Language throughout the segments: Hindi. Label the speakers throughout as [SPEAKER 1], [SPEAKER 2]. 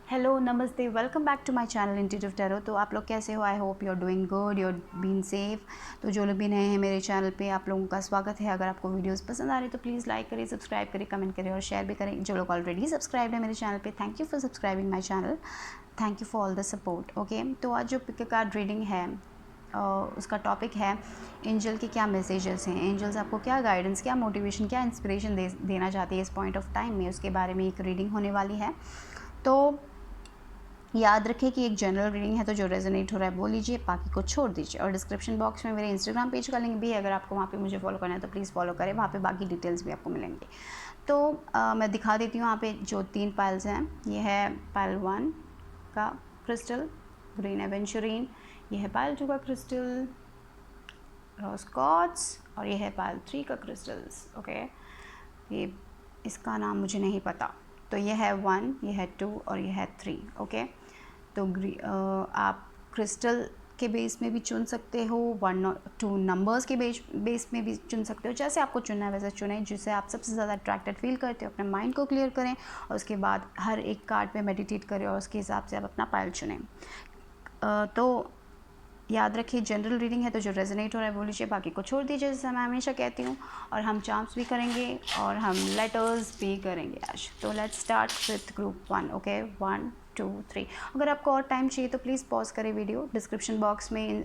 [SPEAKER 1] हेलो नमस्ते, welcome back to my channel intuitive tarot. तो आप लोग कैसे हो? I hope you are doing good, you are being safe. तो जो लोग भी नए हैं मेरे चैनल पे, आप लोगों का स्वागत है। अगर आपको वीडियोस पसंद आ रही है तो प्लीज़ लाइक करें, सब्सक्राइब करें, कमेंट करें और शेयर भी करें। जो लोग ऑलरेडी सब्सक्राइब है मेरे चैनल पे, thank you for subscribing my channel, thank you for all the support. Okay, तो आज जो पिक कार्ड रीडिंग है उसका टॉपिक है एंजल के क्या मैसेजेस हैं, एंजल्स आपको क्या गाइडेंस, क्या मोटिवेशन, क्या इंस्पिरेशन देना चाहती है इस पॉइंट ऑफ टाइम में, उसके बारे में एक रीडिंग होने वाली है। तो याद रखें कि एक जनरल रीडिंग है, तो जो रेजोनेट हो रहा है वो लीजिए, बाकी को छोड़ दीजिए। और डिस्क्रिप्शन बॉक्स में मेरे इंस्टाग्राम पेज का लिंक भी है, अगर आपको वहाँ पे मुझे फॉलो करना है तो प्लीज़ फॉलो करें, वहाँ पे बाकी डिटेल्स भी आपको मिलेंगे। तो मैं दिखा देती हूँ यहाँ पे जो 3 पाइल्स हैं। ये है पाइल 1 का क्रिस्टल ग्रीन एवेंचुरीन, ये है पाइल 2 का क्रिस्टल रोज क्वार्ट्ज, और ये है पाइल 3 का क्रिस्टल्स। ओके, ये इसका नाम मुझे नहीं पता। तो ये है 1, ये है 2 और ये है 3। ओके, तो आप क्रिस्टल के बेस में भी चुन सकते हो, 1 और 2 नंबर्स के बेस में भी चुन सकते हो। जैसे आपको चुनना है वैसे चुनें, जिससे आप सबसे ज़्यादा अट्रैक्टेड फील करते हो। अपने माइंड को क्लियर करें और उसके बाद हर एक कार्ड पे मेडिटेट करें और उसके हिसाब से आप अपना पाइल चुनें। तो याद रखिए जनरल रीडिंग है, तो जो रेजोनेट हो रहा है वो लीजिए, बाकी को छोड़ दीजिए, जैसे मैं हमेशा कहती हूँ। और हम चार्म्स भी करेंगे और हम लेटर्स भी करेंगे आज। तो let's start with group 1। Okay, 1 2 3। अगर आपको और टाइम चाहिए तो प्लीज़ पॉज करें वीडियो, डिस्क्रिप्शन बॉक्स में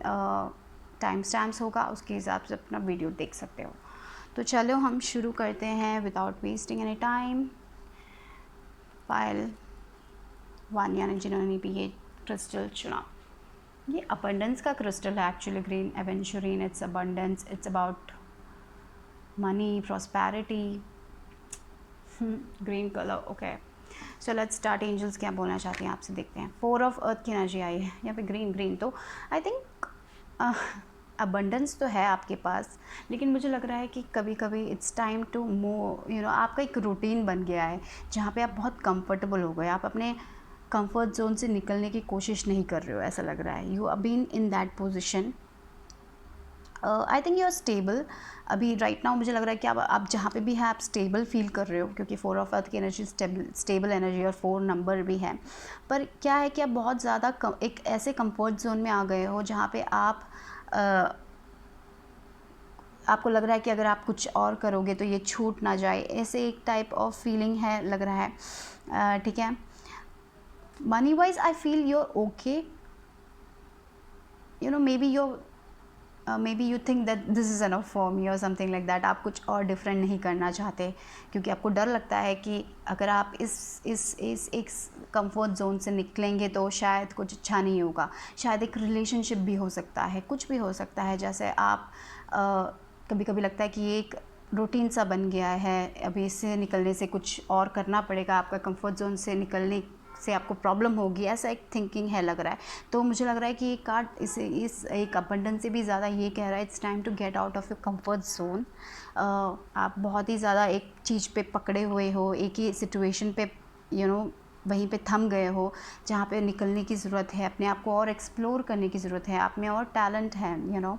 [SPEAKER 1] टाइम स्टैम्प्स होगा, उसके हिसाब से अपना वीडियो देख सकते हो। तो चलो हम शुरू करते हैं without wasting any time. Pile 1 यानी जिन्होंने भी ये क्रिस्टल चुना, ये अबंडेंस का क्रिस्टल है actually, green aventurine. It's abundance, it's about money, prosperity, green colour. Okay, so let's start. Angels क्या बोलना चाहते हैं आपसे, देखते हैं। 4 ऑफ अर्थ की एनर्जी आई है यहाँ पे, ग्रीन ग्रीन। तो आई थिंक अबंडेंस तो है आपके पास, लेकिन मुझे लग रहा है कि कभी कभी इट्स टाइम टू मूव, आपका एक रूटीन बन गया है जहाँ पे आप बहुत कंफर्टेबल हो गए, आप अपने कंफर्ट जोन से निकलने की कोशिश नहीं कर रहे हो, ऐसा लग रहा है। You are been in that position. I think you are stable अभी राइट नाउ। मुझे लग रहा है कि आप जहाँ पे भी हैं आप स्टेबल फील कर रहे हो, क्योंकि 4 ऑफ अर्थ की एनर्जी स्टेबल एनर्जी और 4 नंबर भी है। पर क्या है कि आप बहुत ज़्यादा एक ऐसे कंफर्ट जोन में आ गए हो जहाँ पे आपको लग रहा है कि अगर आप कुछ और करोगे तो ये छूट ना जाए, ऐसे एक टाइप ऑफ फीलिंग है, लग रहा है। ठीक है, money wise I feel you're okay, may be you think that this is enough for me और समथिंग लाइक दैट। आप कुछ और डिफरेंट नहीं करना चाहते, क्योंकि आपको डर लगता है कि अगर आप इस एक कंफर्ट जोन से निकलेंगे तो शायद कुछ अच्छा नहीं होगा। शायद एक रिलेशनशिप भी हो सकता है, कुछ भी हो सकता है। जैसे आप कभी कभी लगता है कि ये एक रूटीन सा बन गया है, अभी इससे निकलने से कुछ और करना पड़ेगा, आपका कंफर्ट जोन से निकलने से आपको प्रॉब्लम होगी, ऐसा एक थिंकिंग है, लग रहा है। तो मुझे लग रहा है कि ये कार्ड इस एक अबंडेंस से भी ज़्यादा ये कह रहा है, it's time to get out of your comfort zone. आप बहुत ही ज़्यादा एक चीज़ पे पकड़े हुए हो, एक ही सिचुएशन पे वहीं पे थम गए हो, जहाँ पे निकलने की ज़रूरत है, अपने आप को और एक्सप्लोर करने की ज़रूरत है, आप में और टैलेंट है।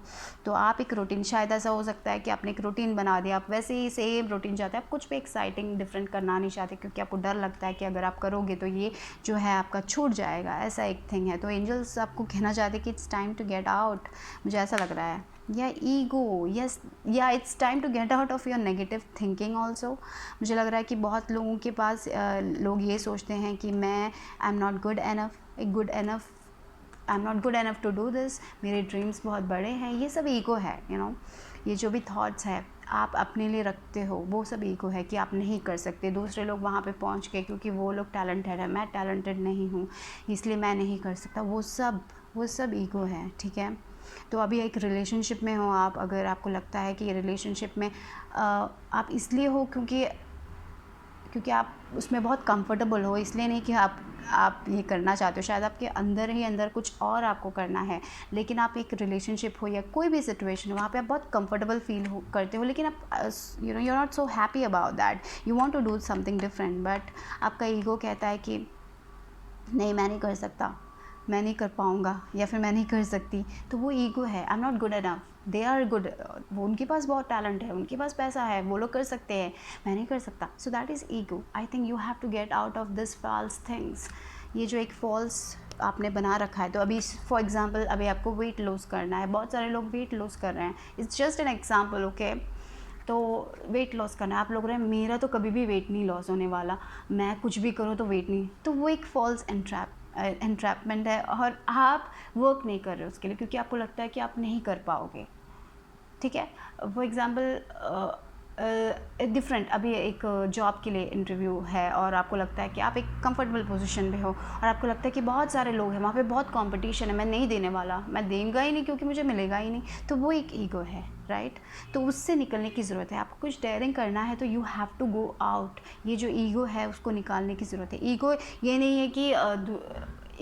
[SPEAKER 1] तो आप एक रूटीन, शायद ऐसा हो सकता है कि आपने एक रूटीन बना दिया, आप वैसे ही सेम रूटीन चाहते हैं, आप कुछ भी एक्साइटिंग डिफरेंट करना नहीं चाहते, क्योंकि आपको डर लगता है कि अगर आप करोगे तो ये जो है आपका छूट जाएगा, ऐसा एक थिंग है। तो एंजल्स आपको कहना चाहते हैं कि it's time to get out, मुझे ऐसा लग रहा है। या ईगो, यस, या it's time to get out of your negative thinking also. मुझे लग रहा है कि बहुत लोगों के पास लोग ये सोचते हैं कि मैं I am not good enough, I am not good enough to do this, मेरे ड्रीम्स बहुत बड़े हैं, ये सब ईगो है। ये जो भी थॉट्स है आप अपने लिए रखते हो, वो सब ईगो है कि आप नहीं कर सकते। दूसरे लोग वहाँ पे पहुँच गए क्योंकि वो लोग टैलेंटेड है, मैं टैलेंटेड नहीं हूँ, इसलिए मैं नहीं कर सकता, वो सब ईगो है। ठीक है, तो अभी एक रिलेशनशिप में हो आप, अगर आपको लगता है कि ये रिलेशनशिप में आप इसलिए हो क्योंकि आप उसमें बहुत कंफर्टेबल हो, इसलिए नहीं कि आप ये करना चाहते हो, शायद आपके अंदर ही अंदर कुछ और आपको करना है। लेकिन आप एक रिलेशनशिप हो या कोई भी सिचुएशन हो, वहाँ पे आप बहुत कंफर्टेबल फील करते हो, लेकिन आप you are not so happy about that, you want to do something different, but आपका ईगो कहता है कि नहीं, मैं नहीं कर सकता, मैं नहीं कर पाऊँगा, या फिर मैं नहीं कर सकती। तो वो ईगो है, I am not good enough, they are good, वो उनके पास बहुत टैलेंट है, उनके पास पैसा है, वो लोग कर सकते हैं, मैं नहीं कर सकता। So that is ego. I think you have to get out of this false things. ये जो एक फॉल्स आपने बना रखा है, तो अभी फॉर एग्जांपल अभी आपको वेट लॉस करना है, बहुत सारे लोग वेट लॉस कर रहे हैं, it's just an example, okay. तो वेट लॉस करना है, आप लोग रहे मेरा तो कभी भी वेट नहीं लॉस होने वाला, मैं कुछ भी करूँ तो वेट नहीं, तो वो एक फॉल्स एंट्रैपमेंट है, और आप वर्क नहीं कर रहे उसके लिए क्योंकि आपको लगता है कि आप नहीं कर पाओगे, ठीक है। फॉर एग्ज़ाम्पल डिफरेंट, अभी एक जॉब के लिए इंटरव्यू है और आपको लगता है कि आप एक कंफर्टेबल पोजीशन पे हो और आपको लगता है कि बहुत सारे लोग हैं, वहाँ पे बहुत कंपटीशन है, मैं नहीं देने वाला, मैं देंगा ही नहीं क्योंकि मुझे मिलेगा ही नहीं, तो वो एक ईगो है, राइट। तो उससे निकलने की ज़रूरत है, आपको कुछ डेयरिंग करना है तो you have to go out, ये जो ईगो है उसको निकालने की ज़रूरत है। ईगो ये नहीं है कि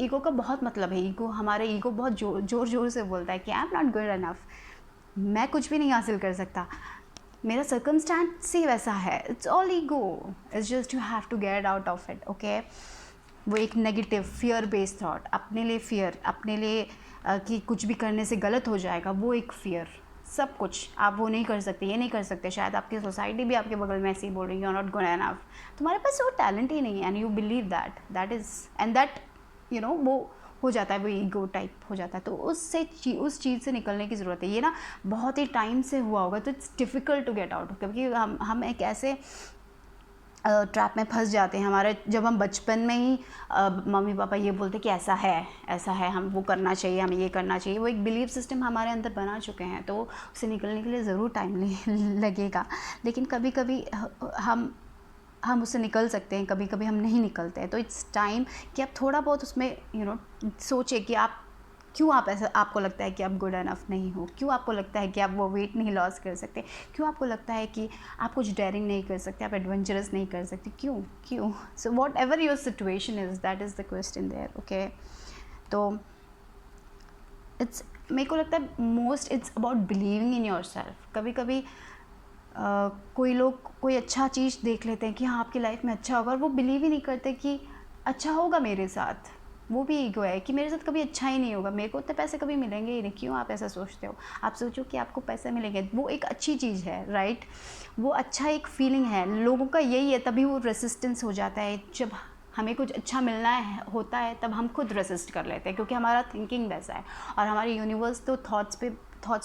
[SPEAKER 1] ईगो का बहुत मतलब है, ईगो हमारे ईगो बहुत ज़ोर ज़ोर से बोलता है कि आई एम नॉट गुड इनफ, मैं कुछ भी नहीं हासिल कर सकता, मेरा सर्कमस्टांस ही वैसा है, it's all ego, it's just you have to get out of it, okay. वो एक नेगेटिव फियर बेस्ड थॉट, अपने लिए फियर, अपने लिए कि कुछ भी करने से गलत हो जाएगा, वो एक फियर, सब कुछ आप वो नहीं कर सकते, ये नहीं कर सकते, शायद आपकी सोसाइटी भी आपके बगल में ऐसे ही बोल रही है, you are not good enough, तुम्हारे पास वो टैलेंट ही नहीं है, and you believe that is and that वो हो जाता है, वो ईगो टाइप हो जाता है। तो उस चीज़ से निकलने की ज़रूरत है, ये ना बहुत ही टाइम से हुआ होगा, तो it's difficult to get out, क्योंकि हम एक ऐसे ट्रैप में फंस जाते हैं, हमारे जब हम बचपन में ही मम्मी पापा ये बोलते कि ऐसा है, हम वो करना चाहिए, हमें ये करना चाहिए, वो एक बिलीफ सिस्टम हमारे अंदर बना चुके हैं, तो उससे निकलने के लिए ज़रूर टाइम लगेगा, लेकिन कभी कभी हम उससे निकल सकते हैं, कभी कभी हम नहीं निकलते हैं, तो इट्स टाइम कि आप थोड़ा बहुत उसमें सोचें कि आप क्यों, आप ऐसा आपको लगता है कि आप गुड इनफ नहीं हो, क्यों आपको लगता है कि आप वो वेट नहीं लॉस कर सकते, क्यों आपको लगता है कि आप कुछ डेयरिंग नहीं कर सकते, आप एडवेंचरस नहीं कर सकते, क्यों so whatever your situation is, that is the question there, okay. तो मेरे को लगता है most it's about believing in your self. कभी कभी कोई लोग कोई अच्छा चीज़ देख लेते हैं कि हाँ आपकी लाइफ में अच्छा होगा, और वो बिलीव ही नहीं करते कि अच्छा होगा मेरे साथ, वो भी ईगो है कि मेरे साथ कभी अच्छा ही नहीं होगा, मेरे को उतने पैसे कभी मिलेंगे ही नहीं, क्यों आप ऐसा सोचते हो, आप सोचो कि आपको पैसे मिलेंगे, वो एक अच्छी चीज़ है, राइट, वो अच्छा एक फीलिंग है, लोगों का यही है, तभी वो रेसिस्टेंस हो जाता है, जब हमें कुछ अच्छा मिलना है होता है तब हम खुद रेसिस्ट कर लेते हैं, क्योंकि हमारा थिंकिंग वैसा है, और हमारी यूनिवर्स तो थॉट्स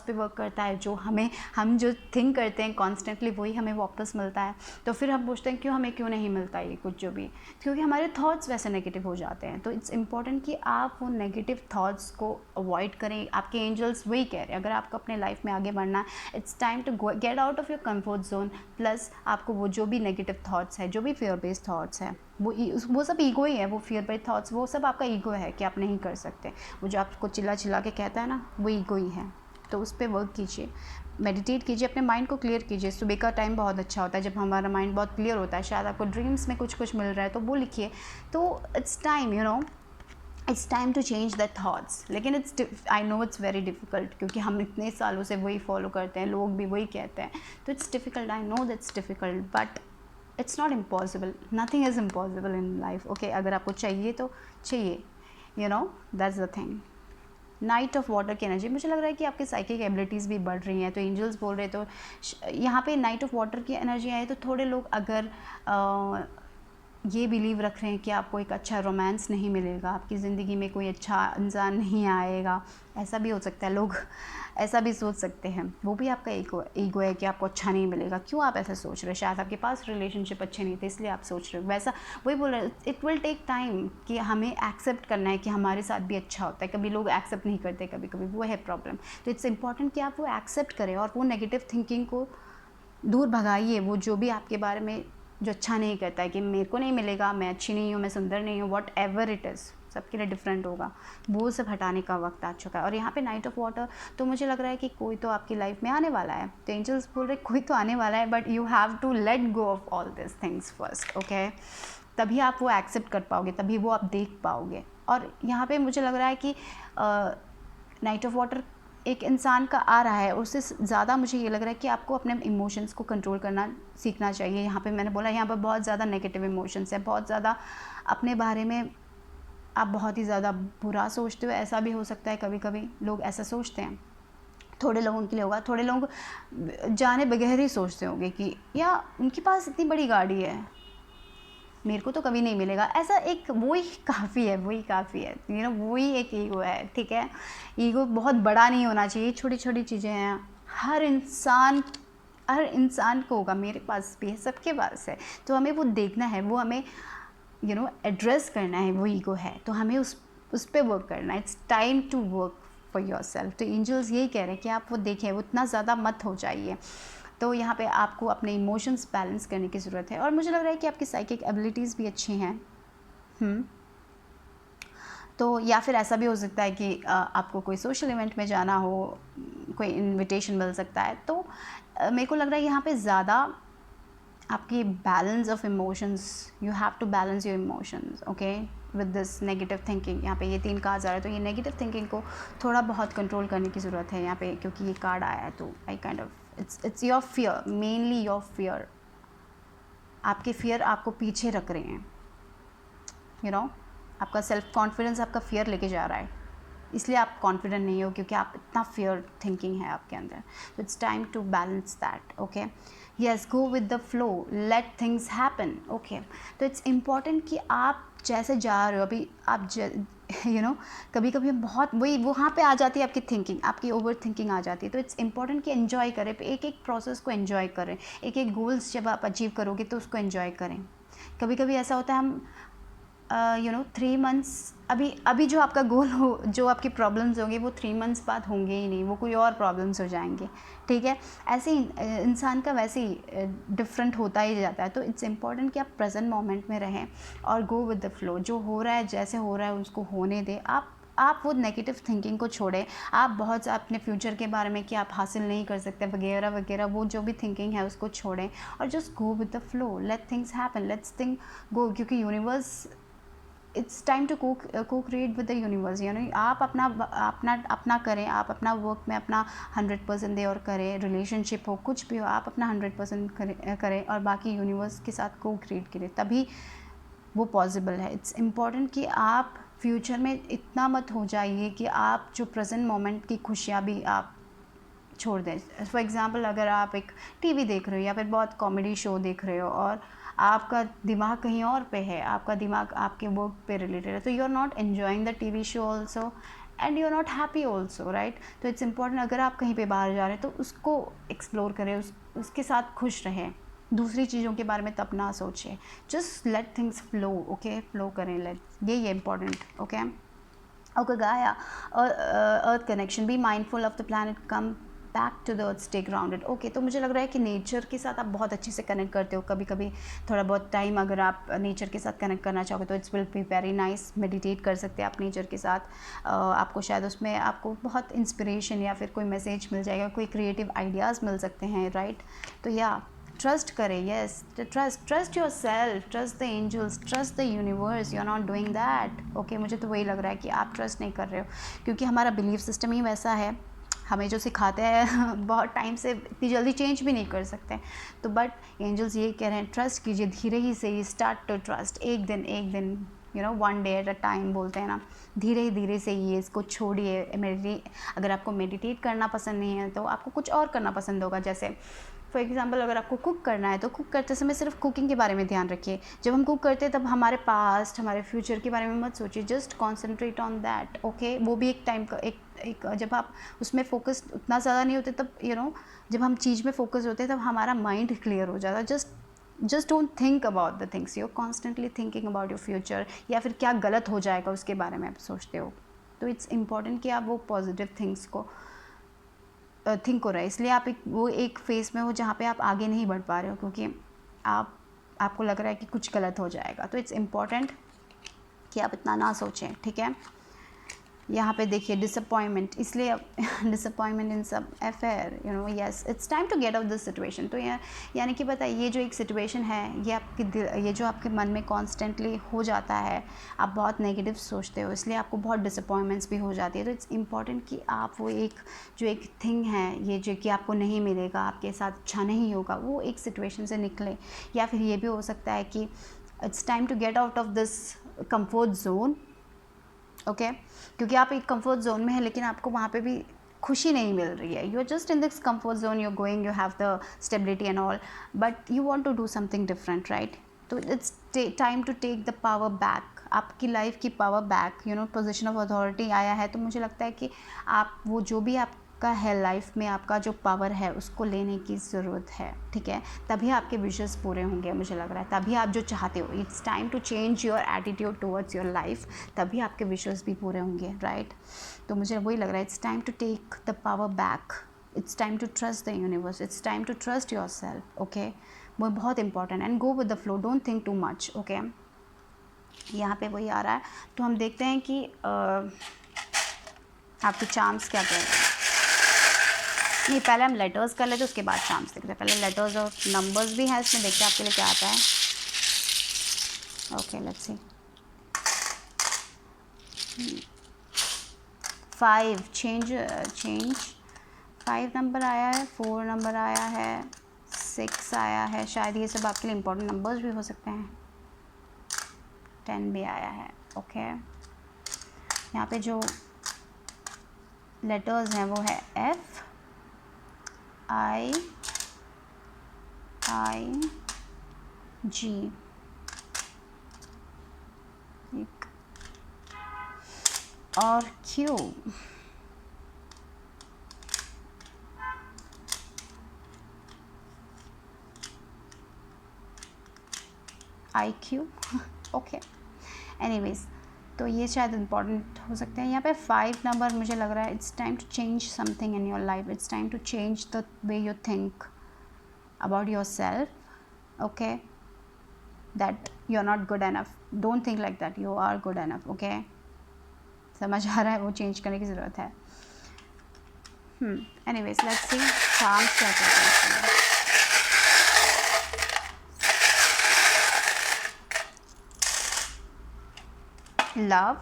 [SPEAKER 1] पे वर्क करता है, जो हम जो थिंक करते हैं कॉन्स्टेंटली वही हमें वापस मिलता है, तो फिर हम पूछते हैं हमें क्यों नहीं मिलता ये कुछ जो भी, क्योंकि हमारे थॉट्स वैसे नेगेटिव हो जाते हैं। तो इट्स इम्पॉर्टेंट कि आप वो नेगेटिव थॉट्स को अवॉइड करें, आपके एंजल्स वही कह रहे हैं, अगर आपको अपने लाइफ में आगे बढ़ना है, it's time to get out of your comfort zone, plus आपको वो जो भी नेगेटिव थॉट्स है, जो भी फियर बेस्ड थॉट्स हैं, वो सब ईगो ही है, वो फियर बेस्ड थॉट्स वो सब आपका ईगो है कि आप नहीं कर सकते, वो जो आपको चिल्ला के कहता है ना, वो ईगो ही है। तो उस पर वर्क कीजिए, मेडिटेट कीजिए, अपने माइंड को क्लियर कीजिए। सुबह का टाइम बहुत अच्छा होता है जब हमारा माइंड बहुत क्लियर होता है, शायद आपको ड्रीम्स में कुछ मिल रहा है तो वो लिखिए, तो it's time it's time to change the thoughts. लेकिन I know it's very difficult, क्योंकि हम इतने सालों से वही फॉलो करते हैं, लोग भी वही कहते हैं, तो it's difficult, I know that's difficult, but it's not impossible, nothing is impossible in life, okay. अगर आपको चाहिए तो चाहिए, that's the thing. Night of water की एनर्जी, मुझे लग रहा है कि आपकी साइकिक एबिलिटीज़ भी बढ़ रही हैं, तो एंजल्स बोल रहे, तो यहाँ पे नाइट ऑफ वाटर की एनर्जी आए, तो थोड़े लोग अगर ये बिलीव रख रहे हैं कि आपको एक अच्छा रोमांस नहीं मिलेगा, आपकी ज़िंदगी में कोई अच्छा इंसान नहीं आएगा, ऐसा भी हो सकता है, लोग ऐसा भी सोच सकते हैं, वो भी आपका ईगो है कि आपको अच्छा नहीं मिलेगा, क्यों आप ऐसा सोच रहे हैं, शायद आपके पास रिलेशनशिप अच्छे नहीं थे इसलिए आप सोच रहे हो वैसा, वही बोल रहे हैं, इट विल टेक टाइम कि हमें एक्सेप्ट करना है कि हमारे साथ भी अच्छा होता है, कभी लोग एक्सेप्ट नहीं करते, कभी वो है प्रॉब्लम, तो इट्स इंपॉर्टेंट कि आप वो एक्सेप्ट करें और वो नेगेटिव थिंकिंग को दूर भगाइए, वो जो भी आपके बारे में जो अच्छा नहीं करता है कि मेरे को नहीं मिलेगा, मैं अच्छी नहीं हूँ, मैं सुंदर नहीं हूँ, वॉट एवर इट इज़, सबके लिए डिफरेंट होगा, वो सब हटाने का वक्त आ चुका है। और यहाँ पे नाइट ऑफ वाटर, तो मुझे लग रहा है कि कोई तो आपकी लाइफ में आने वाला है, तो एंजल्स बोल रहे कोई तो आने वाला है, but you have to let go of all this things first, okay, तभी आप वो एक्सेप्ट कर पाओगे, तभी वो आप देख पाओगे। और यहाँ पे मुझे लग रहा है कि नाइट ऑफ वाटर एक इंसान का आ रहा है, उससे ज़्यादा मुझे ये लग रहा है कि आपको अपने इमोशंस को कंट्रोल करना सीखना चाहिए। यहाँ पे मैंने बोला यहाँ पर बहुत ज़्यादा नेगेटिव इमोशंस है, बहुत ज़्यादा अपने बारे में आप बहुत ही ज़्यादा बुरा सोचते हो, ऐसा भी हो सकता है, कभी कभी लोग ऐसा सोचते हैं, थोड़े लोगों के लिए होगा, थोड़े लोग जाने बगैर ही सोचते होंगे कि या उनके पास इतनी बड़ी गाड़ी है, मेरे को तो कभी नहीं मिलेगा, ऐसा एक वही काफ़ी है, वही काफ़ी है, वही एक ईगो है, ठीक है। ईगो बहुत बड़ा नहीं होना चाहिए, छोटी छोटी चीज़ें हैं, हर इंसान को होगा, मेरे पास भी है, सबके पास है। तो हमें वो देखना है, वो हमें एड्रेस करना है, वो ईगो है, तो हमें उस पर वर्क करना है। It's time to work for your self. तो एंजल्स यही कह रहे हैं कि आप वो देखें, वो इतना ज़्यादा मत हो जाइए। तो यहाँ पे आपको अपने इमोशंस बैलेंस करने की ज़रूरत है, और मुझे लग रहा है कि आपकी साइकिक एबिलिटीज़ भी अच्छी हैं। तो या फिर ऐसा भी हो सकता है कि आपको कोई सोशल इवेंट में जाना हो, कोई इनविटेशन मिल सकता है। तो मेरे को लग रहा है यहाँ पे ज़्यादा आपकी balance of emotions, you have to balance your emotions, okay, with this negative thinking. यहाँ पे ये 3 कहा जा रहा है, तो ये नेगेटिव थिंकिंग को थोड़ा बहुत कंट्रोल करने की ज़रूरत है यहाँ पे, क्योंकि ये कार्ड आया है। तो I kind of its your fear, mainly your fear. आपके फियर आपको पीछे रख रहे हैं, आपका सेल्फ कॉन्फिडेंस आपका फियर लेके जा रहा है, इसलिए आप कॉन्फिडेंट नहीं हो, क्योंकि आप इतना फियर थिंकिंग है आपके अंदर। तो it's time to balance that, okay. Yes, go with the flow, let things happen, okay. तो इट्स इम्पॉर्टेंट कि आप जैसे जा रहे हो अभी, आप कभी कभी हम बहुत वही वहाँ पे आ जाती है आपकी थिंकिंग, आपकी ओवर थिंकिंग आ जाती है। तो इट्स इम्पॉर्टेंट कि एन्जॉय करें, एक एक प्रोसेस को एन्जॉय करें, एक एक गोल्स जब आप अचीव करोगे तो उसको एन्जॉय करें। कभी कभी ऐसा होता है हम 3 मंथ्स, अभी जो आपका गोल हो, जो आपकी प्रॉब्लम्स होंगे वो 3 मंथ्स बाद होंगे ही नहीं, वो कोई और प्रॉब्लम्स हो जाएंगे, ठीक है। ऐसे ही इंसान का वैसे ही डिफरेंट होता ही जाता है। तो इट्स इम्पॉर्टेंट कि आप प्रेजेंट मोमेंट में रहें और गो विद द फ्लो, जो हो रहा है जैसे हो रहा है उसको होने दें। आप वो नेगेटिव थिंकिंग को छोड़ें। आप बहुत अपने फ्यूचर के बारे में कि आप हासिल नहीं कर सकते वगैरह वगैरह, वो जो भी थिंकिंग है उसको छोड़ें और just go with the flow, let things happen, let's think go, क्योंकि यूनिवर्स, इट्स टाइम टू को क्रिएट विद द यूनिवर्स। आप अपना करें, आप अपना वर्क में अपना 100% दें और करें, रिलेशनशिप हो, कुछ भी हो, आप अपना 100% करें और बाकी यूनिवर्स के साथ को क्रिएट करें, तभी वो पॉसिबल है। इट्स इम्पॉर्टेंट कि आप फ्यूचर में इतना मत हो जाइए कि आप जो प्रेजेंट मोमेंट की खुशियाँ भी आप छोड़ दें। फॉर एग्ज़ाम्पल, अगर आप एक टीवी देख रहे हो या फिर बहुत कॉमेडी शो देख रहे हो और आपका दिमाग कहीं और पे है, आपका दिमाग आपके वर्क पे रिलेटेड है, तो you are not enjoying the TV show also and you are not happy also, right. तो इट्स इम्पॉर्टेंट, अगर आप कहीं पे बाहर जा रहे हैं तो उसको एक्सप्लोर करें, उसके साथ खुश रहें, दूसरी चीज़ों के बारे में तब ना सोचें, just let things flow, okay, flow करें, लेट, ये important, okay. Okay Gaia, earth connection, be mindful of the planet, come back to the earth, stay grounded, okay. तो मुझे लग रहा है कि नेचर के साथ आप बहुत अच्छे से कनेक्ट करते हो। कभी कभी थोड़ा बहुत टाइम अगर आप नेचर के साथ कनेक्ट करना चाहोगे तो it's will be very nice, meditate कर सकते हैं आप नेचर के साथ। आपको शायद उसमें आपको बहुत इंस्पिरेशन या फिर कोई मैसेज मिल जाएगा, कोई क्रिएटिव आइडियाज़ मिल सकते हैं, राइट। तो या ट्रस्ट करें, yes, trust your self, trust the angels, trust the universe, you are not doing that, okay. मुझे तो वही लग रहा है कि आप ट्रस्ट नहीं कर रहे हो, क्योंकि हमारा बिलीफ सिस्टम ही वैसा है, हमें जो सिखाते हैं बहुत टाइम से इतनी जल्दी चेंज भी नहीं कर सकते। तो बट एंजल्स ये कह रहे हैं, ट्रस्ट कीजिए, धीरे ही से ही स्टार्ट टू ट्रस्ट, एक दिन one day at a time बोलते हैं ना, धीरे धीरे से ये इसको छोड़िए। अगर आपको मेडिटेट करना पसंद नहीं है तो आपको कुछ और करना पसंद होगा, जैसे फॉर एग्ज़ाम्पल अगर आपको कुक करना है तो कुक करते समय सिर्फ कुकिंग के बारे में ध्यान रखिए। जब हम कुक करते हैं तब हमारे पास्ट, हमारे फ्यूचर के बारे में मत सोचिए, just concentrate on that, okay. वो भी एक टाइम का एक जब आप उसमें फोकस उतना ज़्यादा नहीं होते तब जब हम चीज़ में फोकस होते हैं तब हमारा माइंड क्लियर हो जाता है। Just don't think about the things, you are constantly thinking about your future, या फिर क्या गलत हो जाएगा उसके बारे में आप सोचते हो। तो इट्स इम्पॉर्टेंट कि आप वो पॉजिटिव थिंग्स को थिंक हो रहा है, इसलिए आप वो एक फेज़ में हो जहाँ पे आप आगे नहीं बढ़ पा रहे हो, क्योंकि आपको लग रहा है कि कुछ गलत हो जाएगा। तो इट्स इम्पॉर्टेंट कि आप इतना ना सोचें, ठीक है। यहाँ पे देखिए डिसअपॉइंटमेंट, इसलिए डिसअपॉइंटमेंट इन सब affair, yes, it's time to get out this situation. तो यानी कि बताइए, ये जो एक सिचुएशन है, ये जो आपके मन में कॉन्स्टेंटली हो जाता है, आप बहुत नेगेटिव सोचते हो, इसलिए आपको बहुत डिसअपॉइंटमेंट्स भी हो जाती है। तो इट्स इम्पॉर्टेंट कि आप वो एक थिंग है, ये जो कि आपको नहीं मिलेगा, आपके साथ अच्छा नहीं होगा, वो एक सिचुएशन से निकले। या फिर ये भी हो सकता है कि it's time to get out of this comfort zone, okay. क्योंकि आप एक कंफर्ट जोन में है लेकिन आपको वहाँ पे भी खुशी नहीं मिल रही है, you are just in this comfort zone, you are going, you have the stability and all, but you want to do something different, right. तो it's time to take the power back, आपकी लाइफ की power back, you know position of authority आया है, तो मुझे लगता है कि आप वो जो भी आपका है लाइफ में, आपका जो पावर है उसको लेने की ज़रूरत है, ठीक है, तभी आपके विशेस पूरे होंगे, मुझे लग रहा है तभी आप जो चाहते हो, it's time to change your attitude towards your life, तभी आपके विशेस भी पूरे होंगे, राइट। तो मुझे वही लग रहा है, it's time to take the power back, it's time to trust the universe, it's time to trust your self, okay, वो बहुत important, and go with the flow, don't think too much, okay. यहाँ पे वही आ रहा है, तो हम देखते हैं कि आपके चार्म्स क्या कह रहे हैं। नहीं, पहले हम लेटर्स कर लेते, उसके बाद चार्म्स देखते हैं, पहले लेटर्स और नंबर्स भी हैं इसमें, देखते हैं आपके लिए क्या आता है। Okay, let's see. 5 change 5 number आया है, 4 नंबर आया है, 6 आया है, शायद ये सब आपके लिए इम्पोर्टेंट नंबर्स भी हो सकते हैं। 10 भी आया है, ओके। यहाँ पे जो लेटर्स हैं वो है F I G, एक और Q, IQ, ओके। एनीवेज, तो ये शायद इम्पॉर्टेंट हो सकते हैं। यहाँ पे 5 नंबर मुझे लग रहा है, it's time to change something in your life, it's time to change the way you think about your self, okay, that you are not good enough, don't think like that, you are good enough, okay. समझ आ रहा है, वो चेंज करने की ज़रूरत है। एनीवेज, लेट्स सी चार्म्स क्या कहते हैं। लव,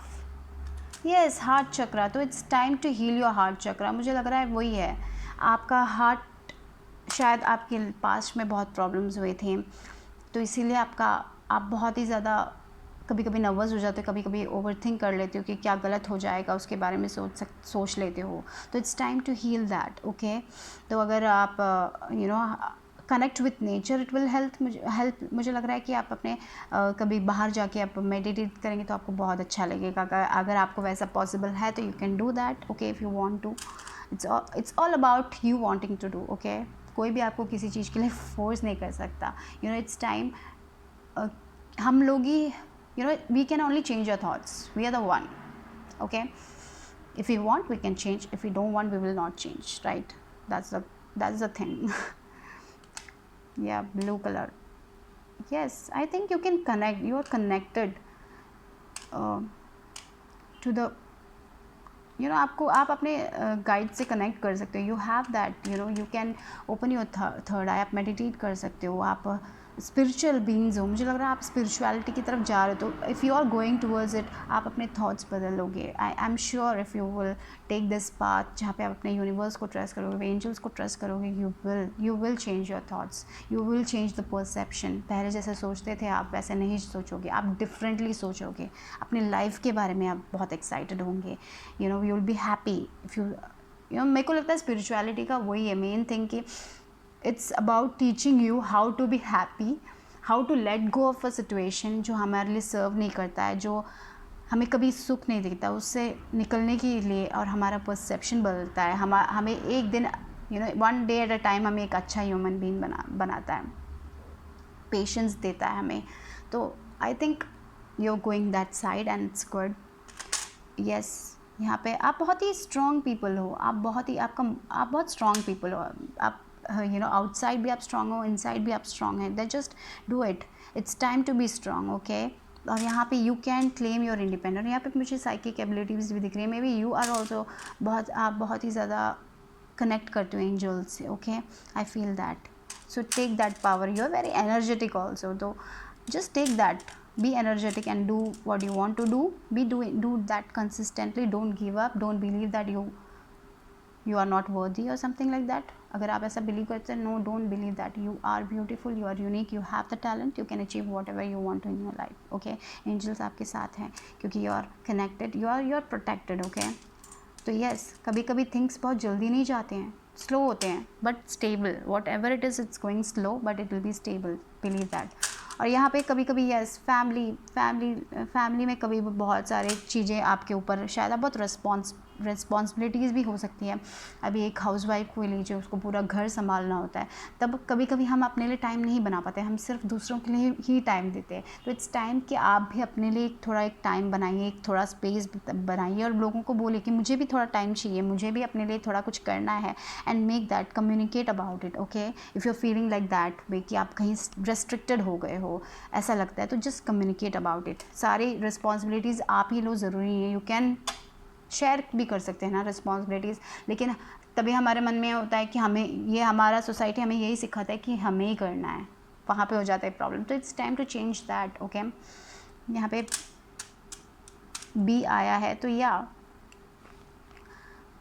[SPEAKER 1] यस, हार्ट चक्रा, तो it's time to heal your heart chakra, मुझे लग रहा है वही है, आपका हार्ट, शायद आपके पास्ट में बहुत प्रॉब्लम्स हुए थे, तो इसीलिए आप बहुत ही ज़्यादा कभी कभी नर्वस हो जाते हो, कभी कभी ओवर थिंक कर लेते हो कि क्या गलत हो जाएगा, उसके बारे में सोच लेते हो, तो it's time to heal that, okay. तो अगर आप you know connect with nature, it will help, मुझे लग रहा है कि आप अपने कभी बाहर जाके आप मेडिटेट करेंगे तो आपको बहुत अच्छा लगेगा, अगर आपको वैसा पॉसिबल है तो you can do that, okay, if you want to, it's all about you wanting to do, okay. कोई भी आपको किसी चीज़ के लिए फोर्स नहीं कर सकता, यू नो, इट्स टाइम, हम लोग ही, you know, we can only change our thoughts, we are the one, okay, if we want we can change, if we don't want we will not change, right, that's the thing. Yeah, blue color, yes, I think you can connect, you are connected to the, you know, आप अपने गाइड से कनेक्ट कर सकते हो, you have that, you know, you can open your third eye, आप मेडिटेट कर सकते हो, आप स्पिरिचुअल बीइंग्स हो, मुझे लग रहा है आप स्पिरिचुअलिटी की तरफ जा रहे हो, तो if you are going towards it, आप अपने थॉट्स बदलोगे, I am sure if you will take this path, जहाँ पे आप अपने यूनिवर्स को ट्रस्ट करोगे, एंजल्स को ट्रस्ट करोगे, you will change your thoughts, you will change the perception, पहले जैसे सोचते थे आप वैसे नहीं सोचोगे, आप डिफरेंटली सोचोगे, अपनी लाइफ के बारे में आप बहुत एक्साइटेड होंगे, you know, you will be happy if you know, मेरे को लगता है स्पिरिचुअलिटी का वही है मेन थिंग कि it's about teaching you how to be happy, how to let go of a situation जो हमारे लिए सर्व नहीं करता है, जो हमें कभी सुख नहीं देता, उससे निकलने के लिए, और हमारा परसेप्शन बदलता है, हमें एक दिन, you know, one day at a time हमें एक अच्छा ह्यूमन बीइंग बनाता है, पेशेंस देता है हमें, तो I think you are going that side and it's good, yes. यहाँ पे आप बहुत ही स्ट्रॉन्ग पीपल हो, आप बहुत स्ट्रॉन्ग पीपल हो, आप यू नो, आउटसाइड भी आप स्ट्रॉन्ग हो, इनसाइड भी आप स्ट्रॉन्ग हैं, that just do it, it's time to be strong, okay. और यहाँ पे you can claim your independent, यहाँ पे मुझे साइकिक एबिलिटीज़ भी दिख रही है, maybe you are also आप बहुत ही ज़्यादा कनेक्ट करते हो एंजल्स से, okay, I feel that, so take that power, you are very energetic also, तो just take that, be energetic and do what you want to do, do that consistently, don't give up, don't believe that you are not worthy or something like that, अगर आप ऐसा बिलीव करते हैं, no, don't believe that, you are beautiful, you are unique, you have the talent, you can achieve whatever you want to in your life, okay, angels आपके साथ हैं क्योंकि you are connected, you are protected, okay। तो yes, कभी कभी थिंग्स बहुत जल्दी नहीं जाते हैं, स्लो होते हैं, but stable, what ever it is, it's going slow but it will be stable, believe that, और यहाँ पे कभी कभी यस फैमिली में कभी बहुत सारे चीज़ें आपके ऊपर, शायद आप बहुत रिस्पॉन्सिबिलिटीज़ भी हो सकती है। अभी एक हाउसवाइफ को लीजिए, उसको पूरा घर संभालना होता है, तब कभी कभी हम अपने लिए टाइम नहीं बना पाते, हम सिर्फ दूसरों के लिए ही टाइम देते हैं। तो इट्स टाइम कि आप भी अपने लिए एक टाइम बनाइए, एक थोड़ा स्पेस बनाइए और लोगों को बोलिए कि मुझे भी थोड़ा टाइम चाहिए, मुझे भी अपने लिए थोड़ा कुछ करना है, and make that, communicate about it. Okay, if you are feeling like that way कि आप कहीं रेस्ट्रिक्टेड हो गए हो, ऐसा लगता है, तो जस्ट कम्युनिकेट अबाउट इट। सारी रिस्पॉन्सिबिलिटीज़ आप ही लो, ज़रूरी नहीं है, यू कैन शेयर भी कर सकते हैं ना रिस्पॉन्सिबिलिटीज़, लेकिन तभी हमारे मन में होता है कि हमें ये, हमारा सोसाइटी हमें यही सिखाता है कि हमें ही करना है, वहाँ पे हो जाता है प्रॉब्लम। तो it's time to change that. Okay, यहाँ पे बी आया है, तो या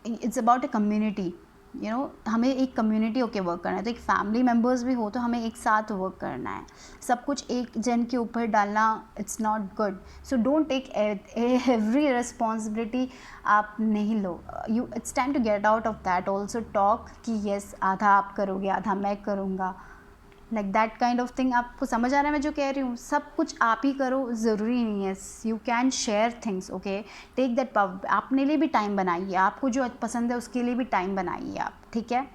[SPEAKER 1] it's about a community, you know, हमें एक कम्युनिटी होके वर्क करना है। तो एक फैमिली मेम्बर्स भी हो तो हमें एक साथ वर्क करना है, सब कुछ एक जन के ऊपर डालना it's not good. So don't take every responsibility, आप नहीं लो। You, it's time to get out of that also. Talk कि येस, आधा आप करोगे, आधा मैं करूँगा, like that kind of thing. आपको समझ आ रहा है मैं जो कह रही हूँ? सब कुछ आप ही करो, ज़रूरी नहीं है, you can share things. Okay, take that power, अपने लिए भी टाइम बनाइए, आपको जो पसंद है उसके लिए भी टाइम बनाइए आप, ठीक है?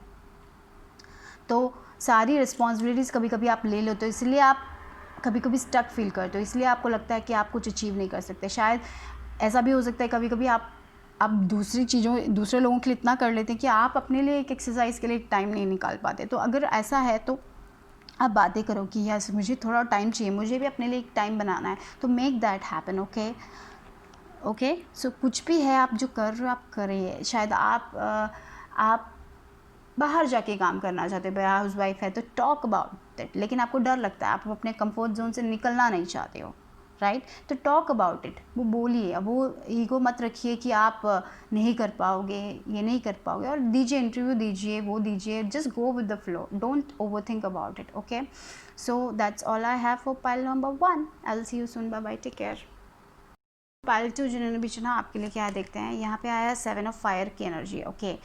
[SPEAKER 1] तो सारी रिस्पॉन्सिबिलिटीज़ कभी कभी आप ले लो, तो इसलिए आप कभी कभी स्टक फील करते हो, इसलिए आपको लगता है कि आप कुछ अचीव नहीं कर सकते। शायद ऐसा भी हो सकता है कभी कभी आप दूसरी चीज़ों, दूसरे लोगों के लिए इतना कर लेते हैं कि आप अपने लिए एक एक्सरसाइज के लिए टाइम नहीं निकाल पाते। तो अगर ऐसा है तो आप बातें करो कि यस, मुझे थोड़ा टाइम चाहिए, मुझे भी अपने लिए एक टाइम बनाना है, तो make that happen. Okay okay, so कुछ भी है आप जो कर रहे हो आप करिए। शायद आप बाहर जाके काम करना चाहते हो, हाउस वाइफ है तो टॉक अबाउट दैट, लेकिन आपको डर लगता है, आप अपने कंफर्ट जोन से निकलना नहीं चाहते हो, राइट? तो टॉक अबाउट इट, वो बोलिए। वो ईगो मत रखिए कि आप नहीं कर पाओगे, ये नहीं कर पाओगे, और दीजिए, इंटरव्यू दीजिए, वो दीजिए, just go with the flow, don't over think about it. Okay, so that's all I have for pile number 1। I will see you soon, bye bye, take care. Pile 2 जिन्होंने भी चुना, आपके लिए क्या देखते हैं? यहाँ पे आया 7 ऑफ फायर की एनर्जी। ओके,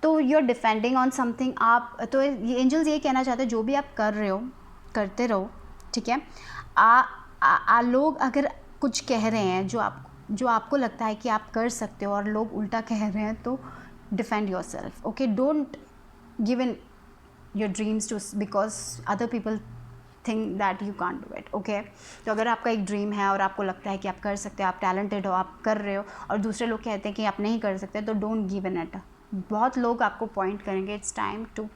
[SPEAKER 1] तो you are defending on something. आप तो ये एंजल्स ये कहना चाहते हैं, जो भी आप कर रहे हो करते रहो, ठीक है? लोग अगर कुछ कह रहे हैं जो आपको लगता है कि आप कर सकते हो और लोग उल्टा कह रहे हैं, तो defend your self. Okay, don't give in your dreams to because other people think that you can't do it. Okay, तो अगर आपका एक ड्रीम है और आपको लगता है कि आप कर सकते हो, आप टैलेंटेड हो, आप कर रहे हो, और दूसरे लोग कहते हैं कि आप नहीं कर सकते, तो डोंट गिव इन इट। बहुत लोग आपको पॉइंट करेंगे, it's time to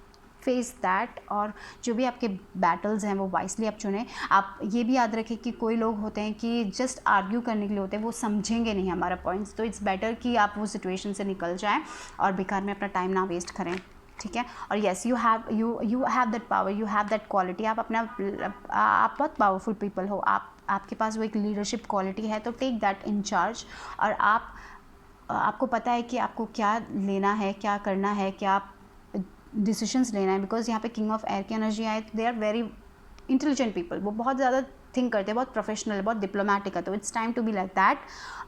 [SPEAKER 1] face that. और जो भी आपके बैटल्स हैं वो वाइसली आप चुनें। आप ये भी याद रखें कि कोई लोग होते हैं कि जस्ट आर्ग्यू करने के लिए होते हैं, वो समझेंगे नहीं हमारा पॉइंट्स, तो इट्स बेटर कि आप वो सिचुएशन से निकल जाएं और बेकार में अपना टाइम ना वेस्ट करें, ठीक है? और yes, you have that power, you have that quality. आप बहुत पावरफुल पीपल हो, आपके पास वो एक लीडरशिप क्वालिटी है, तो टेक दैट इन चार्ज। और आपको पता है कि आपको क्या लेना है, क्या करना है, क्या डिसीजंस लेना है, बिकॉज यहाँ पे किंग ऑफ एयर की एनर्जी आए, तो they are very intelligent people, वो बहुत ज़्यादा थिंक करते हैं, बहुत प्रोफेशनल, बहुत डिप्लोमेटिक है, तो it's time to be like that.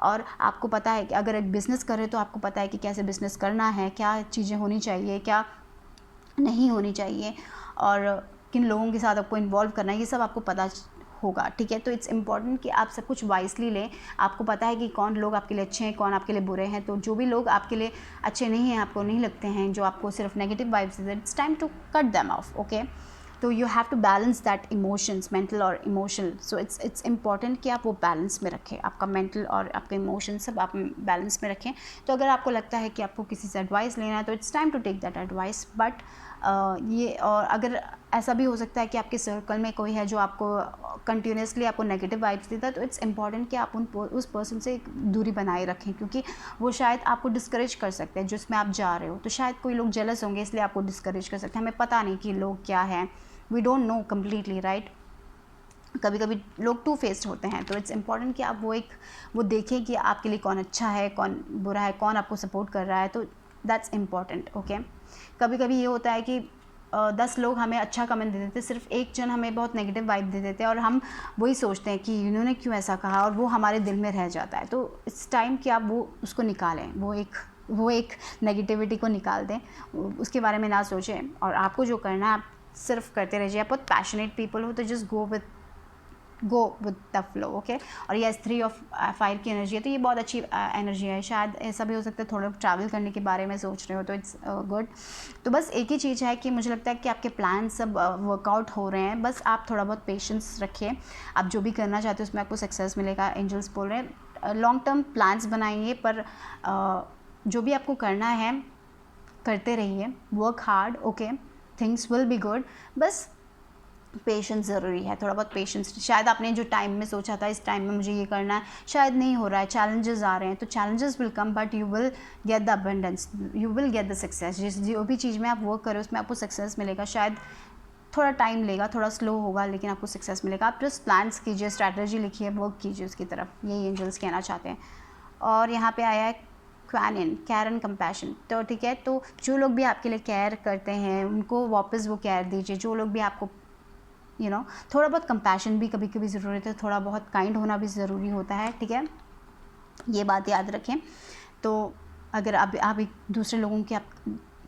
[SPEAKER 1] और आपको पता है कि अगर एक बिज़नेस कर रहे हो तो आपको पता है कि कैसे बिज़नेस करना है, क्या चीज़ें होनी चाहिए, क्या नहीं होनी चाहिए, और किन लोगों के साथ आपको इन्वॉल्व करना है, ये सब आपको पता होगा, ठीक है? तो इट्स इम्पॉर्टेंट कि आप सब कुछ वाइसली लें। आपको पता है कि कौन लोग आपके लिए अच्छे हैं, कौन आपके लिए बुरे हैं, तो जो भी लोग आपके लिए अच्छे नहीं हैं, आपको नहीं लगते हैं, जो आपको सिर्फ नेगेटिव वाइब्स देते हैं, it's time to cut them off. Okay, तो you have to balance that emotions, mental और इमोशनल। सो इट्स इम्पॉर्टेंट कि आप वो बैलेंस में रखें, आपका मेंटल और आपके इमोशन सब आप बैलेंस में रखें। तो अगर आपको लगता है कि आपको किसी से एडवाइस लेना है, तो it's time to take that advice. But ये, और अगर ऐसा भी हो सकता है कि आपके सर्कल में कोई है जो आपको कंटिन्यूसली आपको नेगेटिव वाइब्स देता है, तो इट्स इम्पॉर्टेंट कि आप उस पर्सन से एक दूरी बनाए रखें, क्योंकि वो शायद आपको डिस्करेज कर सकते हैं जिसमें आप जा रहे हो। तो शायद कोई लोग जेलस होंगे, इसलिए आपको डिस्करेज कर सकते हैं, हमें पता नहीं कि लोग क्या हैं, we don't know completely, right? कभी कभी लोग टू फेस्ड होते हैं, तो इट्स इम्पॉर्टेंट कि आप वो देखें कि आपके लिए कौन अच्छा है, कौन बुरा है, कौन आपको सपोर्ट कर रहा है, तो दैट्स इम्पॉर्टेंट। ओके, कभी कभी ये होता है कि 10 लोग हमें अच्छा कमेंट दे देते, सिर्फ एक जन हमें बहुत नेगेटिव वाइब दे देते हैं, और हम वही सोचते हैं कि इन्होंने क्यों ऐसा कहा, और वो हमारे दिल में रह जाता है। तो इट्स टाइम कि आप उसको निकालें, वो एक नेगेटिविटी को निकाल दें, उसके बारे में ना सोचें, और आपको जो करना है आप सिर्फ करते रहिए। आप बहुत पैशनेट पीपल हो, तो just go with go with the flow, okay. और ये 3 ऑफ फायर की एनर्जी है, तो ये बहुत अच्छी एनर्जी है। शायद ऐसा भी हो सकता है थोड़ा ट्रैवल करने के बारे में सोच रहे हो, तो इट्स गुड। तो बस एक ही चीज़ है कि मुझे लगता है कि आपके प्लान सब वर्कआउट हो रहे हैं, बस आप थोड़ा बहुत पेशेंस रखिए। आप जो भी करना चाहते हो उसमें आपको सक्सेस मिलेगा, एंजल्स बोल रहे हैं। लॉन्ग टर्म प्लान्स बनाइए, पर जो भी आपको करना है करते रहिए, work hard, okay, things will be good. बस पेशेंस ज़रूरी है, थोड़ा बहुत पेशेंस। शायद आपने जो टाइम में सोचा था इस टाइम में मुझे ये करना है, शायद नहीं हो रहा है, चैलेंजेस आ रहे हैं, तो challenges will come, but you will get the abundance, you will get the success. जो भी चीज़ में आप वर्क करो उसमें आपको सक्सेस मिलेगा। शायद थोड़ा टाइम लेगा, थोड़ा स्लो होगा, लेकिन आपको सक्सेस मिलेगा। आप जस्ट प्लान्स कीजिए, स्ट्रैटेजी लिखिए, वर्क कीजिए उसकी तरफ, यही एंजल्स कहना चाहते हैं। और यहाँ पे आया है क्वानिन, केयर एंड कंपैशन, तो ठीक है, तो जो लोग भी आपके लिए केयर करते हैं उनको वापस वो केयर दीजिए। जो लोग भी आपको थोड़ा बहुत कंपैशन भी कभी कभी ज़रूरत है, थोड़ा बहुत काइंड होना भी ज़रूरी होता है, ठीक है, ये बात याद रखें। तो अगर आप एक दूसरे लोगों की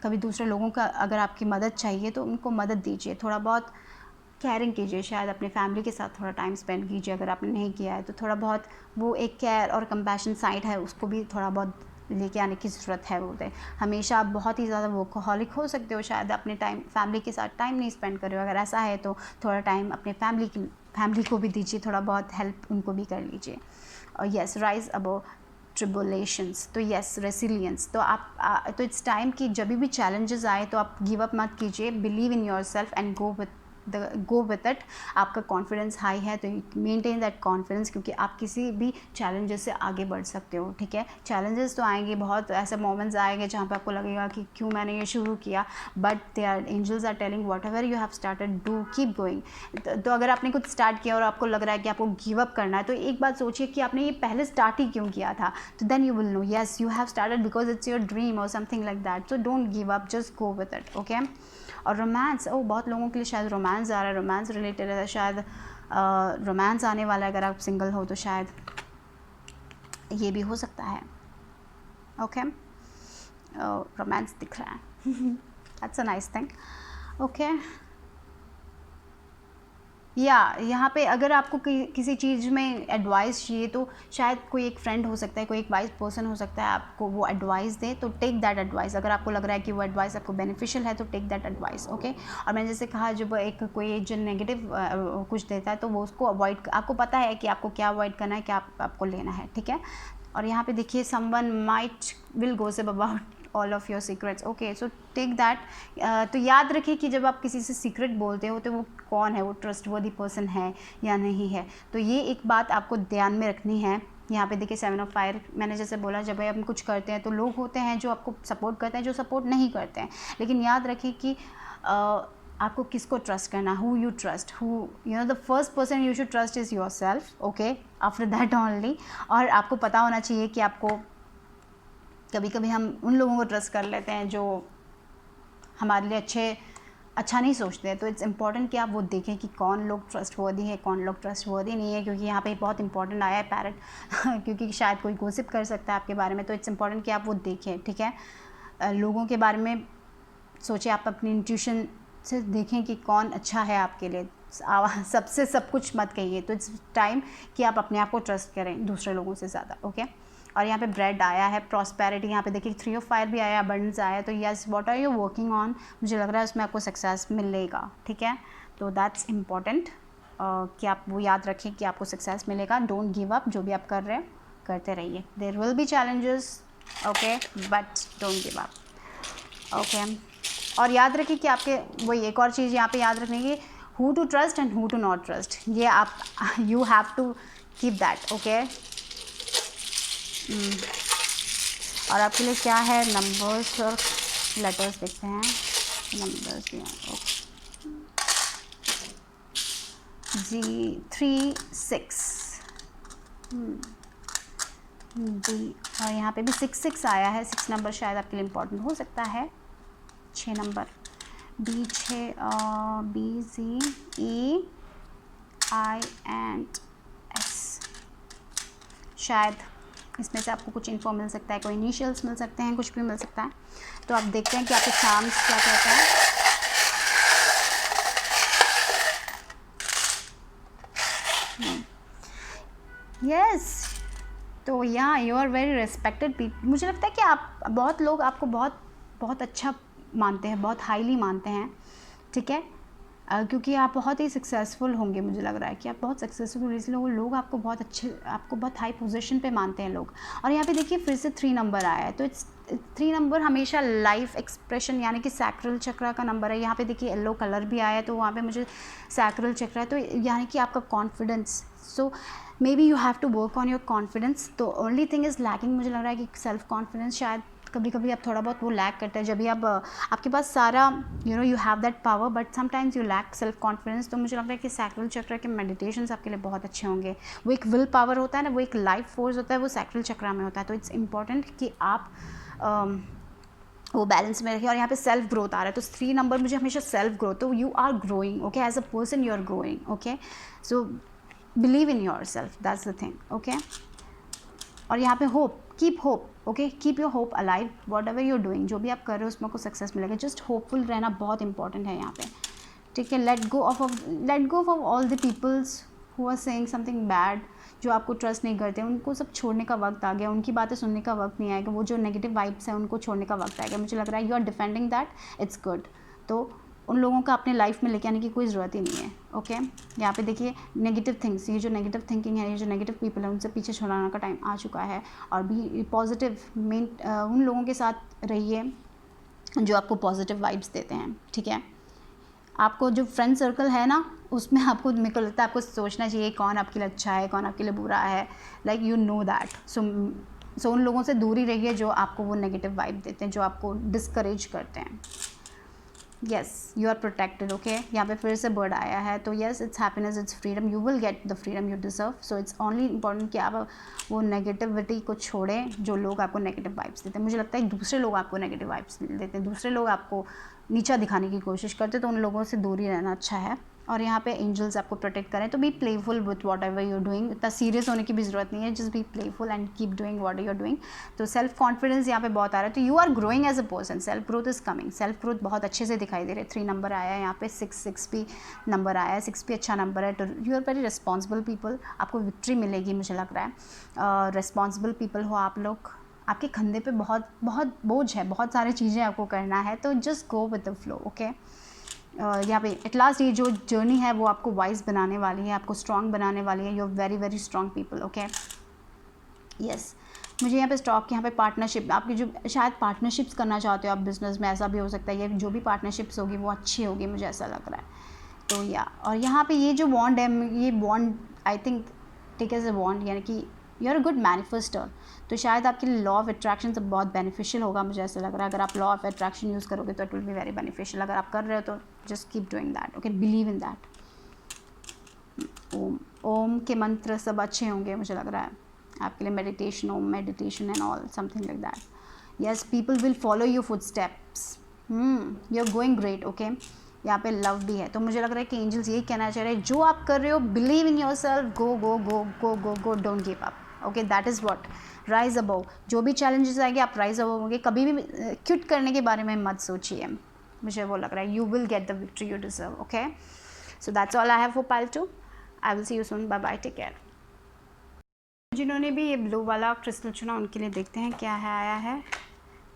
[SPEAKER 1] कभी दूसरे लोगों का अगर आपकी मदद चाहिए तो उनको मदद दीजिए, थोड़ा बहुत केयरिंग कीजिए। शायद अपने फैमिली के साथ थोड़ा टाइम स्पेंड कीजिए, अगर आपने नहीं किया है तो थोड़ा बहुत वो एक केयर और कंपैशन साइड है, उसको भी थोड़ा बहुत लेके आने की ज़रूरत है बोलते हैं। हमेशा आप बहुत ही ज़्यादा वर्कहॉलिक हो सकते हो, शायद अपने फैमिली के साथ टाइम नहीं स्पेंड कर रहे हो, अगर ऐसा है तो थोड़ा टाइम अपने फैमिली को भी दीजिए, थोड़ा बहुत हेल्प उनको भी कर लीजिए। और येस, राइज अबव ट्रिबुलेशंस, तो येस, रेसिलियंस, तो तो इट्स टाइम कि जब भी चैलेंजेस आए तो आप गिव अप मत कीजिए, believe in your self and go with it. आपका कॉन्फिडेंस हाई है तो मेंटेन दैट कॉन्फिडेंस, क्योंकि आप किसी भी चैलेंजेस से आगे बढ़ सकते हो, ठीक है। चैलेंजेस तो आएंगे, बहुत ऐसे मोमेंट्स आएंगे जहाँ पे आपको लगेगा कि क्यों मैंने ये शुरू किया, but they are angels are telling whatever you have started do keep going. तो अगर आपने कुछ स्टार्ट किया और आपको लग रहा है कि आपको गिव अप करना है, तो एक बात सोचिए कि आपने ये पहले स्टार्ट ही क्यों किया था, तो then you will know yes you have started because it's your dream और something like that. So don't give up, just go with it, okay. और रोमांस, बहुत लोगों के लिए शायद रोमांस आ रहा है, रोमांस रिलेटेड है, शायद रोमांस आने वाला है। अगर आप सिंगल हो तो शायद ये भी हो सकता है, ओके। रोमांस दिख रहा है, that's a nice thing, okay. या यहाँ पे अगर आपको किसी चीज़ में एडवाइस चाहिए तो शायद कोई एक फ्रेंड हो सकता है, कोई एक वाइज पर्सन हो सकता है, आपको वो एडवाइस दे, तो टेक दैट एडवाइस। अगर आपको लग रहा है कि वो एडवाइस आपको बेनिफिशियल है तो टेक दैट एडवाइस, ओके। और मैंने जैसे कहा, जब कोई जो नेगेटिव कुछ देता है तो वो उसको अवॉइड, आपको पता है कि आपको क्या अवॉइड करना है, क्या आपको लेना है, ठीक है। और यहाँ पे देखिए, someone might will gossip about all of your secrets, okay, so take that. तो याद रखिए कि जब आप किसी से सीक्रेट बोलते हो तो वो कौन है, वो ट्रस्टवर्दी पर्सन है या नहीं है, तो ये एक बात आपको ध्यान में रखनी है। यहाँ पे देखिए 7 ऑफ फायर, मैंने जैसे बोला, जब हम कुछ करते हैं तो लोग होते हैं जो आपको सपोर्ट करते हैं, जो सपोर्ट नहीं करते हैं, लेकिन याद रखिए कि आपको किसको ट्रस्ट करना, who you trust, the first person you should trust is your self, okay, after that only. और आपको पता होना चाहिए कि आपको कभी कभी हम उन लोगों को ट्रस्ट कर लेते हैं जो हमारे लिए अच्छा नहीं सोचते हैं, तो इट्स इम्पॉर्टेंट कि आप वो देखें कि कौन लोग ट्रस्टवर्दी है, कौन लोग ट्रस्टवर्दी नहीं है, क्योंकि यहाँ पे बहुत इंपॉर्टेंट आया है पैरेट क्योंकि शायद कोई गोसिप कर सकता है आपके बारे में, तो इट्स इम्पॉर्टेंट कि आप वो देखें, ठीक है। लोगों के बारे में सोचें, आप अपनी इंट्यूशन से देखें कि कौन अच्छा है आपके लिए, सबसे सब कुछ मत कहिए। तो इट्स टाइम कि आप अपने आप को ट्रस्ट करें दूसरे लोगों से ज़्यादा, ओके। और यहाँ पे ब्रेड आया है, प्रॉस्पेरिटी, यहाँ पे देखिए 3 ऑफ फायर भी आया, अबंडेंस आया, तो yes, what are you working on, मुझे लग रहा है उसमें आपको सक्सेस मिलेगा, ठीक है। तो दैट्स इम्पॉर्टेंट कि आप वो याद रखें कि आपको सक्सेस मिलेगा। डोंट गिव अप, जो भी आप कर रहे हैं करते रहिए, there will be challenges, okay, but don't give up, okay. और याद रखिए कि आपके वही एक और चीज़ यहाँ पे याद रखने की, who to trust and who to not trust, ये आप you have to keep that, okay. और आपके लिए क्या है, नंबर्स और लेटर्स देखते हैं, नंबर्स भी हैं, ओके। G36 डी, और यहाँ पे भी 6 आया है, 6 नंबर शायद आपके लिए इम्पोर्टेंट हो सकता है। 6 नंबर, B6, BZEINS, शायद इसमें से आपको कुछ इन्फो मिल सकता है, कोई इनिशियल्स मिल सकते हैं, कुछ भी मिल सकता है। तो आप देखते हैं कि आपके चार्म्स क्या कहते हैं। यस। तो यहाँ you are very respected people. मुझे लगता है कि आप बहुत लोग आपको बहुत बहुत अच्छा मानते हैं, बहुत हाईली मानते हैं, ठीक है, क्योंकि आप बहुत ही सक्सेसफुल होंगे। मुझे लग रहा है कि आप बहुत सक्सेसफुल, इसलिए लोग आपको बहुत अच्छे, आपको बहुत हाई पोजीशन पे मानते हैं लोग। और यहाँ पे देखिए फिर से 3 नंबर आया है, तो इट्स 3 नंबर हमेशा लाइफ एक्सप्रेशन यानी कि सैक्रल चक्र का नंबर है। यहाँ पे देखिए येलो कलर भी आया है, तो वहाँ पे मुझे सैक्रल चक्र है, तो यानी कि आपका confidence. So maybe you have to work on your confidence. तो ओनली थिंग इज़ लैकिंग, मुझे लग रहा है कि सेल्फ कॉन्फिडेंस शायद कभी कभी आप थोड़ा बहुत वो लैक करते हैं। जब भी आप आपके पास सारा you have that power but sometimes you lack self confidence. तो मुझे लग रहा है कि सैक्रल चक्र के मेडिटेशंस आपके लिए बहुत अच्छे होंगे। वो एक विल पावर होता है ना, वो एक लाइफ फोर्स होता है, वो सैक्रल चक्र में होता है। तो इट्स इम्पॉर्टेंट कि आप वो बैलेंस में रखिए। और यहाँ पे सेल्फ ग्रोथ आ रहा है, तो 3 नंबर मुझे हमेशा सेल्फ ग्रोथ, तो you are growing, okay, as a person you are growing, okay. So believe in your self, that's the thing, okay. और यहाँ पे hope, keep hope, okay, keep your hope alive, whatever you're doing, जो भी आप कर रहे हो उसमें आपको सक्सेस मिलेगा। जस्ट होपफुल रहना बहुत इंपॉर्टेंट है यहाँ पे, ठीक है। Let go of all the peoples who are saying something bad, जो आपको ट्रस्ट नहीं करते, उनको सब छोड़ने का वक्त आ गया, उनकी बातें सुनने का वक्त नहीं आएगा। वो जो नेगेटिव वाइब्स हैं उनको छोड़ने का वक्त आएगा। मुझे लग रहा है you are defending that, it's good. तो उन लोगों का अपने लाइफ में लेके आने की कोई ज़रूरत ही नहीं है, ओके। यहाँ पे देखिए नेगेटिव थिंग्स, ये जो नेगेटिव थिंकिंग है, ये जो नेगेटिव पीपल है, उनसे पीछे छुड़ाने का टाइम आ चुका है। और भी पॉजिटिव उन लोगों के साथ रहिए जो आपको पॉजिटिव वाइब्स देते हैं, ठीक है। आपको जो फ्रेंड सर्कल है ना, उसमें आपको, मेरे को लगता है आपको सोचना चाहिए कौन आपके लिए अच्छा है, कौन आपके लिए बुरा है, लाइक यू नो दैट। सो उन लोगों से दूर ही रहिए जो आपको वो नेगेटिव वाइब देते हैं, जो आपको डिस्करेज करते हैं। Yes, you are protected, okay. यहाँ पे फिर से बर्ड आया है, तो yes, it's happiness, it's freedom, you will get the freedom you deserve. So it's only important कि आप वो नेगेटिविटी को छोड़ें, जो लोग आपको नेगेटिव वाइब्स देते हैं। मुझे लगता है दूसरे लोग आपको नेगेटिव वाइब्स देते हैं, दूसरे लोग आपको नीचा दिखाने की कोशिश करते हैं, तो उन लोगों से दूर ही रहना अच्छा है। और यहाँ पे एंजल्स आपको प्रोटेक्ट करें, तो be playful with whatever you're doing. इतना सीरियस होने की भी ज़रूरत नहीं है, just be playful and keep doing what you're doing. तो सेल्फ कॉन्फिडेंस यहाँ पे बहुत आ रहा है, तो you are growing as a person, self growth is coming, self growth बहुत अच्छे से दिखाई दे रहे हैं। 3 नंबर आया है यहाँ पे, 6 भी नंबर आया है, 6 भी अच्छा नंबर है। तो you are very responsible people, आपको विक्ट्री मिलेगी मुझे लग रहा है। रिस्पॉन्सिबल पीपल हो आप लोग, आपके कंधे पे बहुत बहुत बोझ है, बहुत सारी चीज़ें आपको करना है, तो just go with the flow, okay. यहाँ पे एट लास्ट ये जो जर्नी है वो आपको वाइज बनाने वाली है, आपको स्ट्रॉन्ग बनाने वाली है। You are very very strong people, okay. Yes, मुझे यहाँ पे स्टॉक, यहाँ पे पार्टनरशिप, आपकी जो शायद पार्टनरशिप्स करना चाहते हो आप बिजनेस में, ऐसा भी हो सकता है। ये जो भी पार्टनरशिप्स होगी वो अच्छी होगी, मुझे ऐसा लग रहा है। तो या, और यहाँ पे ये जो बॉन्ड है, ये bond I think take as a bond, यानी कि you are a good manifester. तो शायद आपके लिए लॉ ऑफ अट्रैक्शन से बहुत बेनिफिशियल होगा, मुझे ऐसा लग रहा है। अगर आप लॉ ऑफ अट्रैक्शन यूज़ करोगे तो it will be very beneficial. अगर आप कर रहे हो तो just keep doing that, okay, believe in that. ओम के मंत्र सब अच्छे होंगे, मुझे लग रहा है आपके लिए। Meditation, Om meditation and all, something like that. Yes, people will follow your footsteps, you are going great, okay. यहाँ पे लव भी है, तो मुझे लग रहा है कि एंजल्स यही कहना चाह रहे हैं, जो आप कर रहे हो believe in your self, go go go go go go, don't give up, okay, that is what. Rise above, जो भी चैलेंजेस आएंगे आप राइज अबव होंगे। कभी भी क्विट करने के बारे में मत सोचिए, मुझे वो लग रहा है। You will get the victory you deserve, okay. So that's all I have for pile 2। I will see you soon, bye bye, take care. जिन्होंने भी ये ब्लू वाला क्रिस्टल चुना उनके लिए देखते हैं क्या है, आया है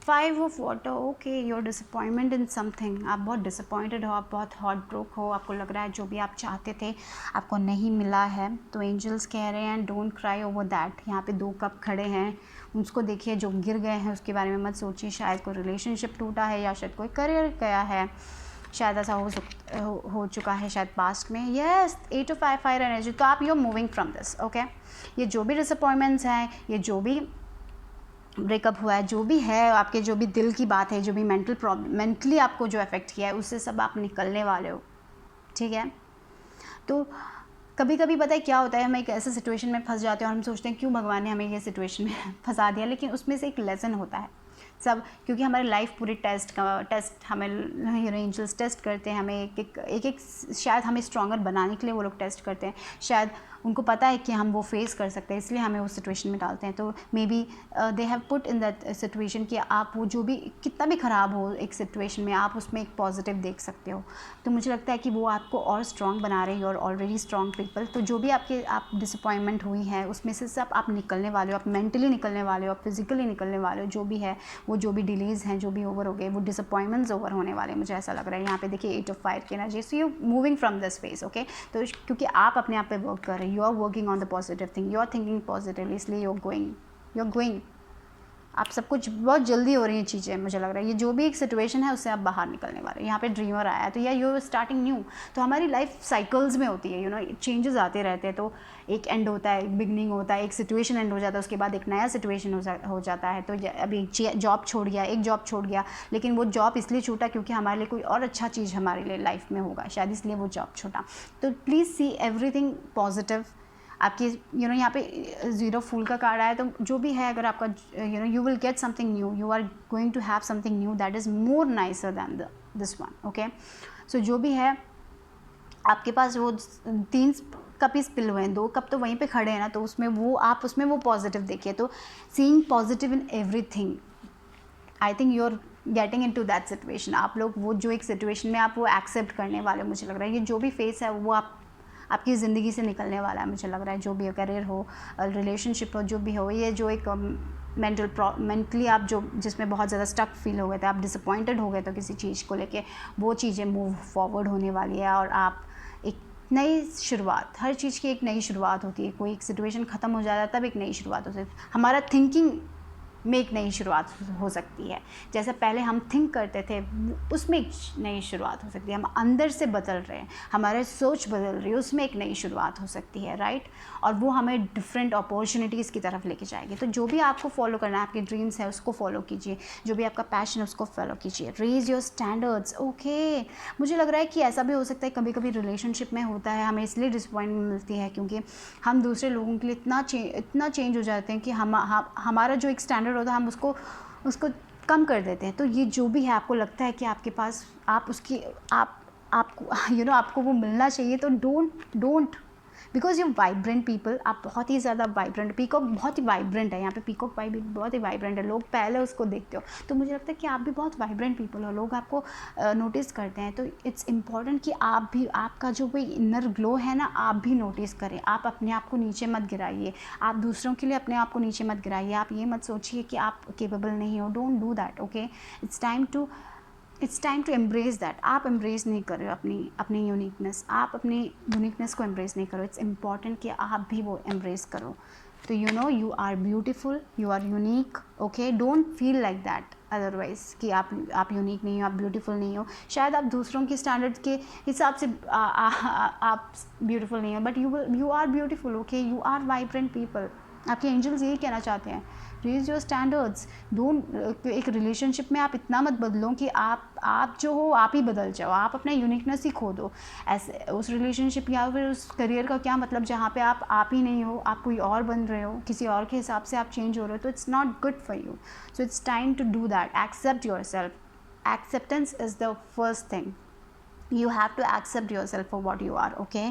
[SPEAKER 1] 5 of water, okay. Your disappointment in something, आप बहुत डिसअपॉइंटेड हो, आप बहुत हार्ट ब्रोक हो, आपको लग रहा है जो भी आप चाहते थे आपको नहीं मिला है। तो एंजल्स कह रहे हैं डोंट क्राई ओवर दैट। यहाँ पे 2 कप खड़े हैं, उसको देखिए, जो गिर गए हैं उसके बारे में मत सोचिए। शायद कोई रिलेशनशिप टूटा है, या शायद कोई करियर गया है, शायद ऐसा हो चुका है शायद पास्ट में। यस, 8 ऑफ फायर एनर्जी, तो आप you moving from this, okay. ये जो भी डिसअपॉइंटमेंट्स हैं, ये जो भी ब्रेकअप हुआ है, जो भी है आपके, जो भी दिल की बात है, जो भी मेंटली आपको जो अफेक्ट किया है, उससे सब आप निकलने वाले हो, ठीक है। तो कभी कभी पता है क्या होता है, हम एक ऐसे सिचुएशन में फंस जाते हैं और हम सोचते हैं क्यों भगवान ने हमें ये सिचुएशन में फंसा दिया, लेकिन उसमें से एक लेसन होता है सब, क्योंकि हमारी लाइफ पूरी टेस्ट हमें एंजल्स टेस्ट करते हैं, हमें एक शायद हमें स्ट्रॉन्गर बनाने के लिए वो लोग टेस्ट करते हैं। शायद उनको पता है कि हम वो फेस कर सकते हैं, इसलिए हमें उस सिचुएशन में डालते हैं। तो may be they have put in that situation कि आप वो जो भी कितना भी ख़राब हो एक सिचुएशन में, आप उसमें एक पॉजिटिव देख सकते हो। तो मुझे लगता है कि वो आपको और स्ट्रॉन्ग बना रही है, और ऑलरेडी स्ट्रॉन्ग पीपल। तो जो भी आप डिसअपॉइंटमेंट हुई है उसमें से सब आप निकलने वाले हो, आप मेंटली निकलने वाले हो, आप फिजिकली निकलने वाले हो। जो भी है वो, जो भी डिलेज़ हैं, जो भी ओवर हो गए, वो डिसअपॉइंटमेंट्स ओवर होने वाले हैं, मुझे ऐसा लग रहा है। यहाँ पे देखिए 8 ऑफ फायर की energy, so you moving from this face, okay. तो क्योंकि आप अपने आप पे वर्क कर रहे हो, you are working on the positive thing, you are thinking positively, इसलिए यू आर गोइंग आप सब कुछ बहुत जल्दी हो रही हैं चीज़ें। मुझे लग रहा है ये जो भी एक सिचुएशन है उससे आप बाहर निकलने वाले हैं। यहाँ पे ड्रीमर आया है, तो या यू स्टार्टिंग न्यू। तो हमारी लाइफ साइकिल्स में होती है, यू नो, चेंजेस आते रहते हैं। तो एक एंड होता है, एक बिगनिंग होता है, एक सिचुएशन एंड हो जाता है, उसके बाद एक नया सिचुएशन हो जाता है। तो अभी जॉब छोड़ गया, एक जॉब छोड़ गया, लेकिन वो जॉब इसलिए छूटा क्योंकि हमारे लिए कोई और अच्छा चीज़ हमारे लिए लाइफ में होगा, शायद इसलिए वो जॉब छूटा। तो प्लीज़ सी एवरीथिंग पॉजिटिव। आपकी यहाँ पे 0 फूल का कार्ड आया, तो जो भी है, अगर आपका you will get something new, you are going to have something new that is more nicer than this one, okay. So जो भी है आपके पास, वो 3 कप ही स्पिल हुए हैं, 2 कप तो वहीं पे खड़े हैं ना, तो उसमें वो पॉजिटिव देखिए। तो seeing positive in everything, I think you are getting into that situation. आप लोग वो जो एक सिचुएशन में आप वो एक्सेप्ट करने वाले, मुझे लग रहा है ये जो भी फेस है वो आपकी ज़िंदगी से निकलने वाला है। मुझे लग रहा है जो भी करियर हो, रिलेशनशिप हो, जो भी हो, ये जो एक मेंटली आप जिसमें बहुत ज़्यादा स्टक फील हो गए थे, आप डिसअपॉइंटेड हो गए तो किसी चीज़ को लेके, वो चीज़ें मूव फॉरवर्ड होने वाली है। और आप एक नई शुरुआत, हर चीज़ की एक नई शुरुआत होती है। कोई एक सिचुएशन ख़त्म हो जाता है तब एक नई शुरुआत हो सकती है। हमारा थिंकिंग में एक नई शुरुआत हो सकती है। जैसे पहले हम थिंक करते थे, उसमें एक नई शुरुआत हो सकती है। हम अंदर से बदल रहे हैं, हमारे सोच बदल रही है, उसमें एक नई शुरुआत हो सकती है, राइट। और वो हमें डिफरेंट अपॉर्चुनिटीज़ की तरफ लेके जाएगी। तो जो भी आपको फॉलो करना है, आपके ड्रीम्स है उसको फॉलो कीजिए, जो भी आपका पैशन है उसको फॉलो कीजिए। Raise your standards, okay. मुझे लग रहा है कि ऐसा भी हो सकता है, कभी कभी रिलेशनशिप में होता है, हमें इसलिए डिसअपॉइंटमेंट मिलती है क्योंकि हम दूसरे लोगों के लिए इतना चेंज हो जाते हैं कि हमारा जो एक स्टैंडर्ड होता है हम उसको कम कर देते हैं। तो ये जो भी है, आपको लगता है कि आपके पास आपको आपको वो मिलना चाहिए, तो don't because you vibrant people, आप बहुत ही ज़्यादा वाइब्रेंट, पीकॉक बहुत ही वाइब्रेंट है। यहाँ पे पीकॉक बहुत ही वाइब्रेंट है, लोग पहले उसको देखते हो। तो मुझे लगता है कि आप भी बहुत वाइब्रेंट पीपल हो, लोग आपको नोटिस करते हैं। तो इट्स इम्पॉर्टेंट कि आप भी, आपका जो कोई इनर ग्लो है ना, आप भी नोटिस करें। आप अपने आप को नीचे मत गिराइए, आप दूसरों के लिए अपने आप को नीचे मत गिराइए। आप ये मत सोचिए कि आप केपेबल नहीं हो, don't do that, okay. It's time to embrace that. आप एम्ब्रेस नहीं कर रहे हो अपनी यूनिकनेस, आप अपनी यूनिकनेस को एम्ब्रेस नहीं करो। इट्स इम्पॉर्टेंट कि आप भी वो एम्ब्रेस करो। तो you are beautiful, you are unique, okay. Don't feel like that otherwise कि आप यूनिक नहीं हो, आप ब्यूटीफुल नहीं हो। शायद आप दूसरों के स्टैंडर्ड के हिसाब से आप ब्यूटीफुल नहीं हो, but you are beautiful, okay. You are vibrant people. आपके एंजल्स यही कहना चाहते हैं, रेज योर स्टैंडर्ड्स। डोंट, एक रिलेशनशिप में आप इतना मत बदलो कि आप जो हो आप ही बदल जाओ, आप अपना यूनिकनेस ही खो दो। ऐसे उस रिलेशनशिप या फिर उस करियर का क्या मतलब जहाँ पे आप ही नहीं हो, आप कोई और बन रहे हो, किसी और के हिसाब से आप चेंज हो रहे हो, तो it's not good for you. So it's time to do that, accept yourself. Acceptance is the first thing, you have to accept yourself for what you are, okay.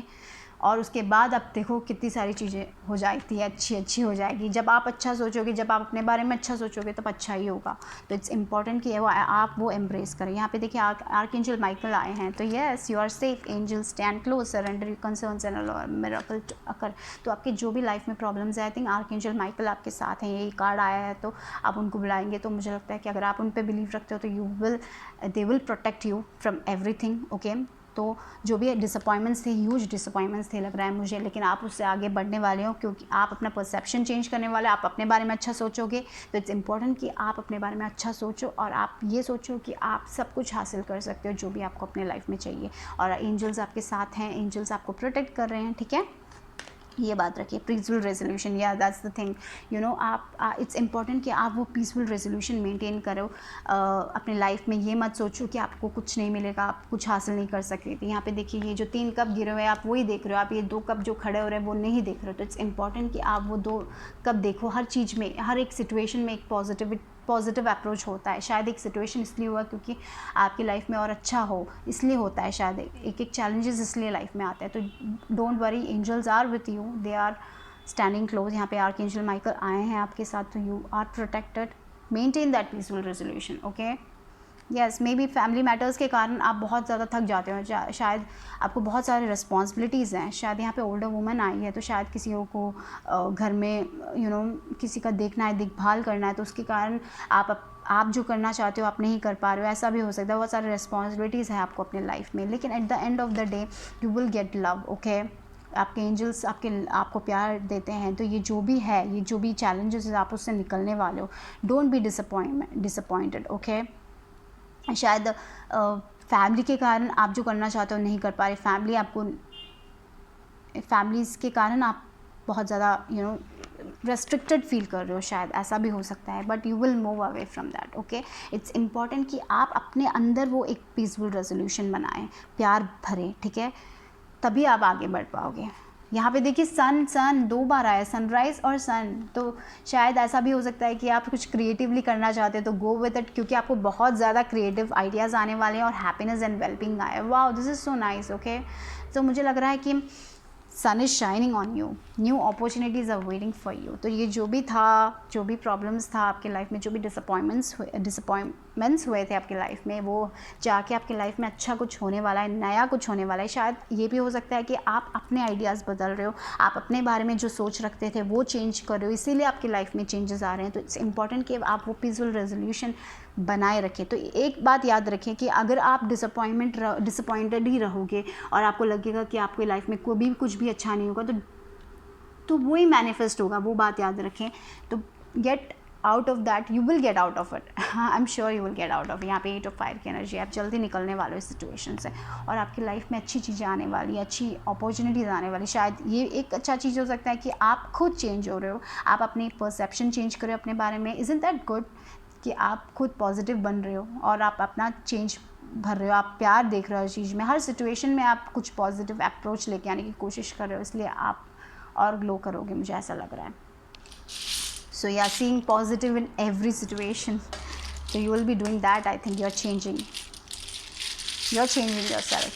[SPEAKER 1] और उसके बाद आप देखो कितनी सारी चीज़ें हो जाती है, अच्छी हो जाएगी। जब आप अच्छा सोचोगे, जब आप अपने बारे में अच्छा सोचोगे, तब अच्छा ही होगा। तो इट्स इम्पॉर्टेंट कि आप वो एम्ब्रेस करें। यहाँ पे देखिए आर्कएंजल माइकल आए हैं, तो yes, you are safe, angel stand close, surrender your concerns and allow miracle to occur. तो आपके जो भी लाइफ में प्रॉब्लम्स है, आई थिंक आर्कएंजल माइकल आपके साथ हैं। यही कार्ड आया है, तो आप उनको बुलाएंगे। तो मुझे लगता है कि अगर आप उन पर बिलीव रखते हो तो they will protect you from everything, okay. तो जो भी डिसअपॉइंटमेंट्स थे, ह्यूज डिसअपॉइंटमेंट्स थे लग रहा है मुझे, लेकिन आप उससे आगे बढ़ने वाले हो क्योंकि आप अपना परसेप्शन चेंज करने वाले, आप अपने बारे में अच्छा सोचोगे। तो इट्स इम्पॉर्टेंट कि आप अपने बारे में अच्छा सोचो और आप ये सोचो कि आप सब कुछ हासिल कर सकते हो जो भी आपको अपने लाइफ में चाहिए। और एंजल्स आपके साथ हैं, एंजल्स आपको प्रोटेक्ट कर रहे हैं, ठीक है। ये बात रखिए, पीसफुल रेजोल्यूशन, या दैट्स द थिंग, आप इट्स इम्पॉर्टेंट कि आप वो पीसफुल रेजोल्यूशन मेंटेन करो अपने लाइफ में। ये मत सोचो कि आपको कुछ नहीं मिलेगा, आप कुछ हासिल नहीं कर सकते थे। यहाँ पे देखिए, ये जो 3 कप गिरे हुए हैं आप वही देख रहे हो, आप ये 2 कप जो खड़े हो रहे हैं वो नहीं देख रहे हो। तो इट्स इम्पॉर्टेंट कि आप वो 2 कप देखो। हर चीज़ में, हर एक सिचुएशन में एक पॉजिटिव अप्रोच होता है। शायद एक सिचुएशन इसलिए हुआ क्योंकि आपकी लाइफ में और अच्छा हो, इसलिए होता है। शायद एक एक चैलेंजेस इसलिए लाइफ में आते हैं। तो don't worry, angels are with you, they are standing close. यहाँ पे आर्कएंजल माइकल आए हैं आपके साथ, तो you are protected. Maintain that peaceful resolution, okay. Yes, maybe family matters के कारण आप बहुत ज़्यादा थक जाते हो। शायद आपको बहुत सारे रिस्पॉन्सिबिलिटीज़ हैं। शायद यहाँ पे ओल्डर वुमन आई है, तो शायद किसी को घर में किसी का देखना है, देखभाल करना है, तो उसके कारण आप जो करना चाहते हो आप नहीं कर पा रहे हो। ऐसा भी हो सकता है। बहुत सारे रिस्पॉन्सिबिलिटीज़ हैं आपको अपने लाइफ में, लेकिन at the end of the day you will get love, okay. आपके एंजल्स आपको प्यार देते हैं। तो ये जो भी है, ये जो भी चैलेंजेस आप उससे निकलने वाले हो, डोंट बी डिसअपॉइंटेड, ओके। शायद फैमिली के कारण आप जो करना चाहते हो नहीं कर पा रहे। फैमिलीज़ के कारण आप बहुत ज़्यादा रेस्ट्रिक्टेड फील कर रहे हो, शायद ऐसा भी हो सकता है। But you will move away from that, okay. It's important कि आप अपने अंदर वो एक पीसफुल रेजोल्यूशन बनाएं, प्यार भरें, ठीक है, तभी आप आगे बढ़ पाओगे। यहाँ पे देखिए सन 2 बार आया, सनराइज़ और सन। तो शायद ऐसा भी हो सकता है कि आप कुछ क्रिएटिवली करना चाहते हो, तो गो विद इट, क्योंकि आपको बहुत ज़्यादा क्रिएटिव आइडियाज़ आने वाले हैं और हैप्पीनेस एंड वेलबींग आए। Wow, this is so nice, okay. तो मुझे लग रहा है कि sun is shining on you, new opportunities are waiting for you. तो ये जो भी प्रॉब्लम्स था आपके लाइफ में, जो भी डिसअपॉइंटमेंट्स हुए थे आपकी लाइफ में, वो जाके आपकी लाइफ में अच्छा कुछ होने वाला है, नया कुछ होने वाला है। शायद ये भी हो सकता है कि आप अपने आइडियाज़ बदल रहे हो, आप अपने बारे में जो सोच रखते थे वो चेंज कर रहे हो, इसीलिए आपकी लाइफ में चेंजेस आ रहे हैं। तो इट्स इम्पॉर्टेंट कि आप वो पीसफुल रेजोल्यूशन बनाए रखें। तो एक बात याद रखें कि अगर आप डिसअपॉइंटेड ही रहोगे और आपको लगेगा कि आपकी लाइफ में कोई भी कुछ भी अच्छा नहीं होगा, तो वही मैनिफेस्ट होगा। वो बात याद रखें। तो gate out of that, you will gate out of it. I am sure you will gate out of. यहाँ पे 8 ऑफ फायर की एनर्जी, आप जल्दी निकलने वाले हो इस सिचुएशन से, और आपकी लाइफ में अच्छी चीज़ें आने वाली, अच्छी अपॉर्चुनिटीज़ आने वाली। शायद ये एक अच्छा चीज़ हो सकता है कि आप खुद चेंज हो रहे हो, आप अपनी परसेप्शन चेंज कर रहे हो अपने बारे में। इज़न्ट दैट गुड कि आप खुद पॉजिटिव बन रहे हो और आप अपना चेंज भर रहे हो, आप प्यार देख रहे हो हर चीज़ में, हर सिचुएशन में आप कुछ पॉजिटिव अप्रोच लेके आने की कोशिश कर रहे हो, इसलिए आप और ग्लो करोगे, मुझे ऐसा लग रहा है। So you are seeing positive in every situation, so you will be doing that. I think you're changing yourself,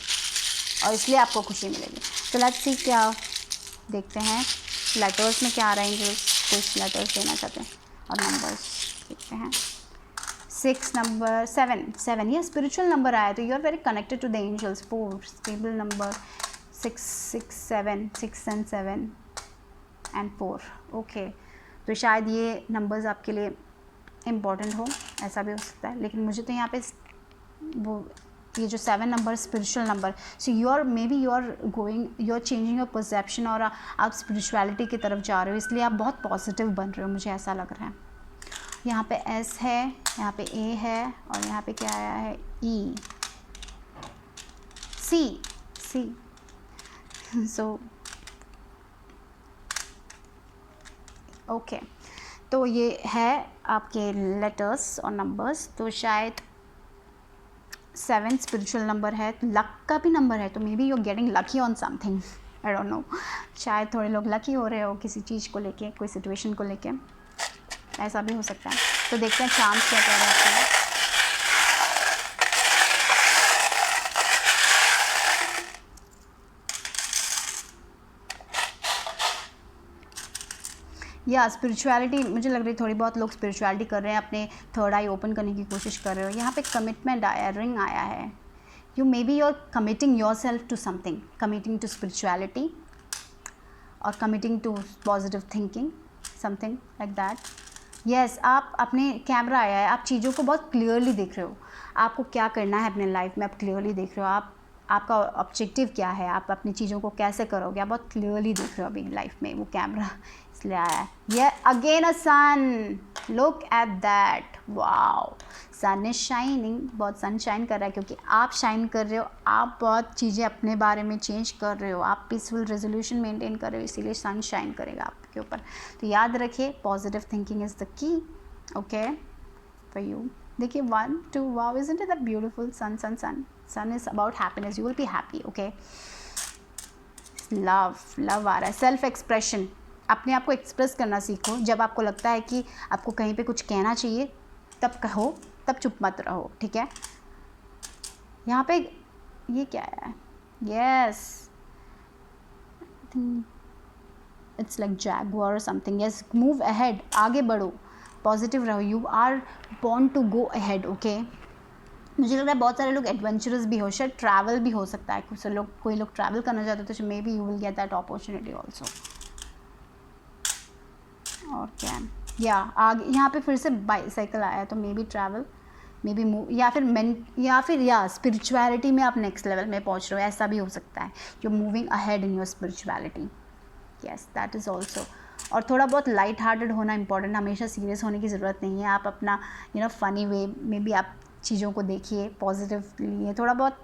[SPEAKER 1] और इसलिए आपको खुशी मिलेगी। तो लेट्स सी क्या देखते हैं लेटर्स में क्या आ रहा है। एंजल्स कुछ लेटर्स देना चाहते हैं, और नंबर्स देखते हैं। 6 नंबर, 7 ये स्पिरिचुअल नंबर आया, तो you are very connected to the angels. 4 stable number, 6 and 7 and 4, okay. तो शायद ये नंबर्स आपके लिए इम्पॉर्टेंट हो, ऐसा भी हो सकता है। लेकिन मुझे तो यहाँ पे ये जो 7 number spiritual number, so you are changing your perception, और आप स्पिरिचुअलिटी की तरफ जा रहे हो, इसलिए आप बहुत पॉजिटिव बन रहे हो, मुझे ऐसा लग रहा है। यहाँ पे S है, यहाँ पे A है, और यहाँ पे क्या आया है E, C। सो ओके, तो ये है आपके लेटर्स और नंबर्स। तो शायद 7 स्पिरिचुअल नंबर है, लक का भी नंबर है, तो maybe you are getting lucky on something, I don't know. शायद थोड़े लोग लकी हो रहे हो किसी चीज़ को लेके, कोई सिचुएशन को लेके, ऐसा भी हो सकता है। तो देखते हैं चांस क्या कह रहा है। या स्पिरिचुअलिटी, मुझे लग रही है थोड़ी बहुत लोग स्पिरिचुअलिटी कर रहे हैं, अपने थर्ड आई ओपन करने की कोशिश कर रहे हो। यहाँ पे कमिटमेंट आया, रिंग आया है। You may be your committing yourself to something, committing to spirituality और committing to positive thinking, something like that. Yes, आप अपने कैमरा आया है, आप चीज़ों को बहुत क्लियरली देख रहे हो, आपको क्या करना है अपने लाइफ में आप क्लियरली देख रहे हो, आपका ऑब्जेक्टिव क्या है, आप अपनी चीज़ों को कैसे करोगे, आप बहुत क्लियरली देख रहे हो अभी लाइफ में। वो कैमरा इसलिए आया है। ये again a sun, look at that, wow, sun is shining, बहुत सन शाइन कर रहा है, क्योंकि आप शाइन कर रहे हो, आप बहुत चीज़ें अपने बारे में चेंज कर रहे हो, आप पीसफुल रेजोल्यूशन मेंटेन कर रहे हो, इसीलिए सन शाइन करेगा आपके ऊपर। तो याद रखिए, positive thinking is the key, okay, for you. देखिए 1 2, wow, isn't it that beautiful? Sun is about happiness, you will be happy, okay. Love आ रहा है, सेल्फ एक्सप्रेशन, अपने आप को एक्सप्रेस करना सीखो। जब आपको लगता है कि आपको कहीं पे कुछ कहना चाहिए, तब कहो, तब चुप मत रहो, ठीक है। यहाँ पे ये क्या है, यस इट्स लाइक जैगुआर और समथिंग, यस मूव अहेड, आगे बढ़ो, पॉजिटिव रहो, you are born to go ahead, okay. मुझे लग रहा है बहुत सारे लोग एडवेंचरस भी हो, शायद ट्रैवल भी हो सकता है, कोई लोग ट्रैवल करना चाहते हैं तो maybe you will get that opportunity also. और क्या है, या आगे यहाँ पे फिर से बाईसाइकिल आया है, तो may be travel, may be move, या फिर स्पिरिचुअलिटी में आप नेक्स्ट लेवल में पहुँच रहे हो, ऐसा भी हो सकता है। You moving ahead in your spirituality, yes that is also. और थोड़ा बहुत लाइट हार्टेड होना इंपॉर्टेंट, हमेशा सीरियस होने की ज़रूरत नहीं है। आप अपना फ़नी वे में भी आप चीज़ों को देखिए, पॉजिटिवली, थोड़ा बहुत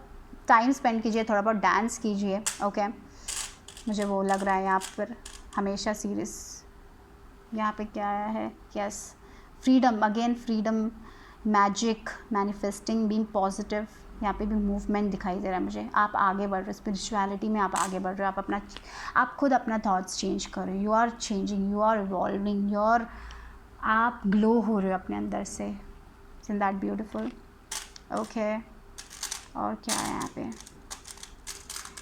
[SPEAKER 1] टाइम स्पेंड कीजिए, थोड़ा बहुत डांस कीजिए, ओके। मुझे वो लग रहा है यहाँ पर हमेशा सीरियस। यहाँ पे क्या आया है, yes freedom, again freedom, magic, manifesting, being positive. यहाँ पे भी मूवमेंट दिखाई दे रहा है मुझे, आप आगे बढ़ रहे हो स्पिरिचुअलिटी में, आप आगे बढ़ रहे हो, आप खुद अपना थॉट्स चेंज कर रहे हो, you are changing, you are evolving, आप ग्लो हो रहे हो अपने अंदर से, इज़न्ट दैट ब्यूटीफुल, ओके। और क्या है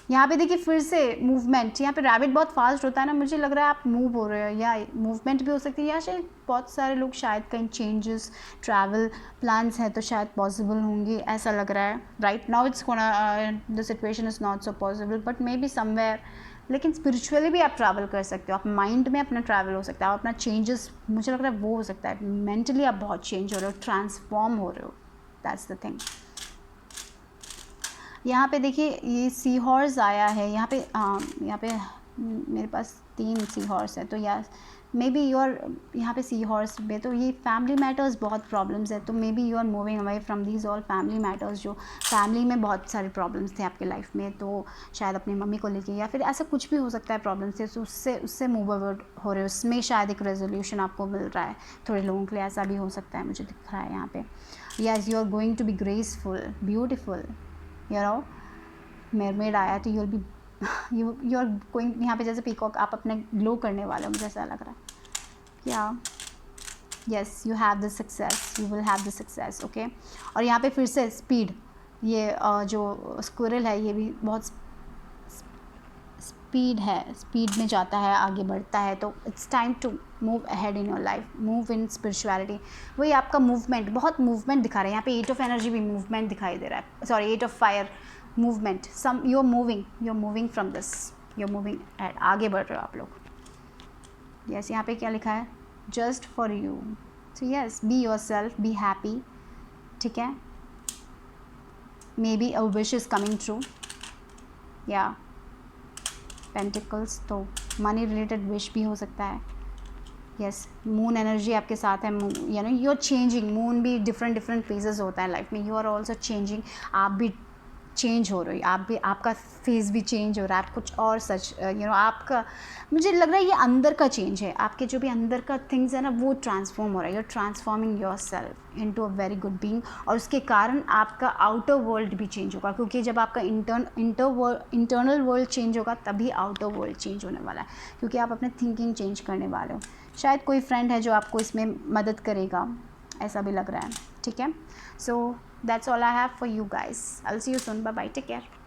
[SPEAKER 1] यहाँ पे देखिए फिर से मूवमेंट, यहाँ पे रैबिट बहुत फास्ट होता है ना, मुझे लग रहा है आप मूव हो रहे हो, या मूवमेंट भी हो सकती है, या शायद बहुत सारे लोग शायद कहीं चेंजेस, ट्रैवल प्लान्स हैं तो शायद पॉसिबल होंगे, ऐसा लग रहा है। Right now it's the situation is not so possible, but may be somewhere. लेकिन स्पिरिचुअली भी आप ट्रैवल कर सकते हो, आप माइंड में अपना ट्रैवल हो सकता है, आप अपना चेंजेस, मुझे लग रहा है वो हो सकता है, मेंटली आप बहुत चेंज हो रहे हो, ट्रांसफॉर्म हो रहे हो, दैट्स द थिंग। यहाँ पे देखिए ये सी हॉर्स आया है, यहाँ पे मेरे पास 3 सी हॉर्स है, तो या मे बी यू आर, यहाँ पे सी हॉर्स में तो ये फैमिली मैटर्स बहुत प्रॉब्लम्स है, तो maybe you are moving away from these all family matters, जो फैमिली में बहुत सारे प्रॉब्लम्स थे आपके लाइफ में, तो शायद अपनी मम्मी को लेके, या फिर ऐसा कुछ भी हो सकता है प्रॉब्लम्स थे, तो उससे मूव अवर्ड हो रहे हो, उसमें शायद एक रेजोल्यूशन आपको मिल रहा है। थोड़े लोगों के लिए ऐसा भी हो सकता है, मुझे दिख रहा है यहाँ पे। Yes you are going to be graceful, beautiful, mermaid आया, तो you will be you are going, यहाँ पे जैसे पीकॉक, आप अपने ग्लो करने वाले हो, मुझे ऐसा लग रहा है। या yes you have the success, you will have the success, okay. और यहाँ पे फिर से स्पीड, ये जो स्क्विरल है ये भी बहुत स्पीड में जाता है, आगे बढ़ता है, तो it's time to move ahead in your life, move in spirituality. वही आपका मूवमेंट, बहुत मूवमेंट दिखा रहा है यहाँ पे, 8 ऑफ एनर्जी भी मूवमेंट दिखाई दे रहा है, sorry 8 of fire, movement, some you are moving from this, you are moving ahead, आगे बढ़ रहे हो आप लोग। यस यहाँ पे क्या लिखा है, just for you, so yes be your self, be happy, ठीक है। May be a wish is coming true, या पेंटिकल्स, तो मनी रिलेटेड विश भी हो सकता है। यस मून एनर्जी आपके साथ है, यू आर चेंजिंग, मून भी डिफरेंट फेजेस होता है लाइफ में, यू आर ऑल्सो चेंजिंग, आप भी चेंज हो रही, आपका फेस भी चेंज हो रहा है, आप कुछ और सच आपका, मुझे लग रहा है ये अंदर का चेंज है, आपके जो भी अंदर का थिंग्स है ना वो ट्रांसफॉर्म हो रहा है, you are transforming yourself into a very good being, और उसके कारण आपका आउटर वर्ल्ड भी चेंज होगा, क्योंकि जब आपका इंटरनल वर्ल्ड चेंज होगा तभी आउटर वर्ल्ड चेंज होने वाला है, क्योंकि आप अपने थिंकिंग चेंज करने वाले हो। शायद कोई फ्रेंड है जो आपको इसमें मदद करेगा, ऐसा भी लग रहा है, ठीक है। सो that's all I have for you guys. I'll see you soon. Bye bye, take care.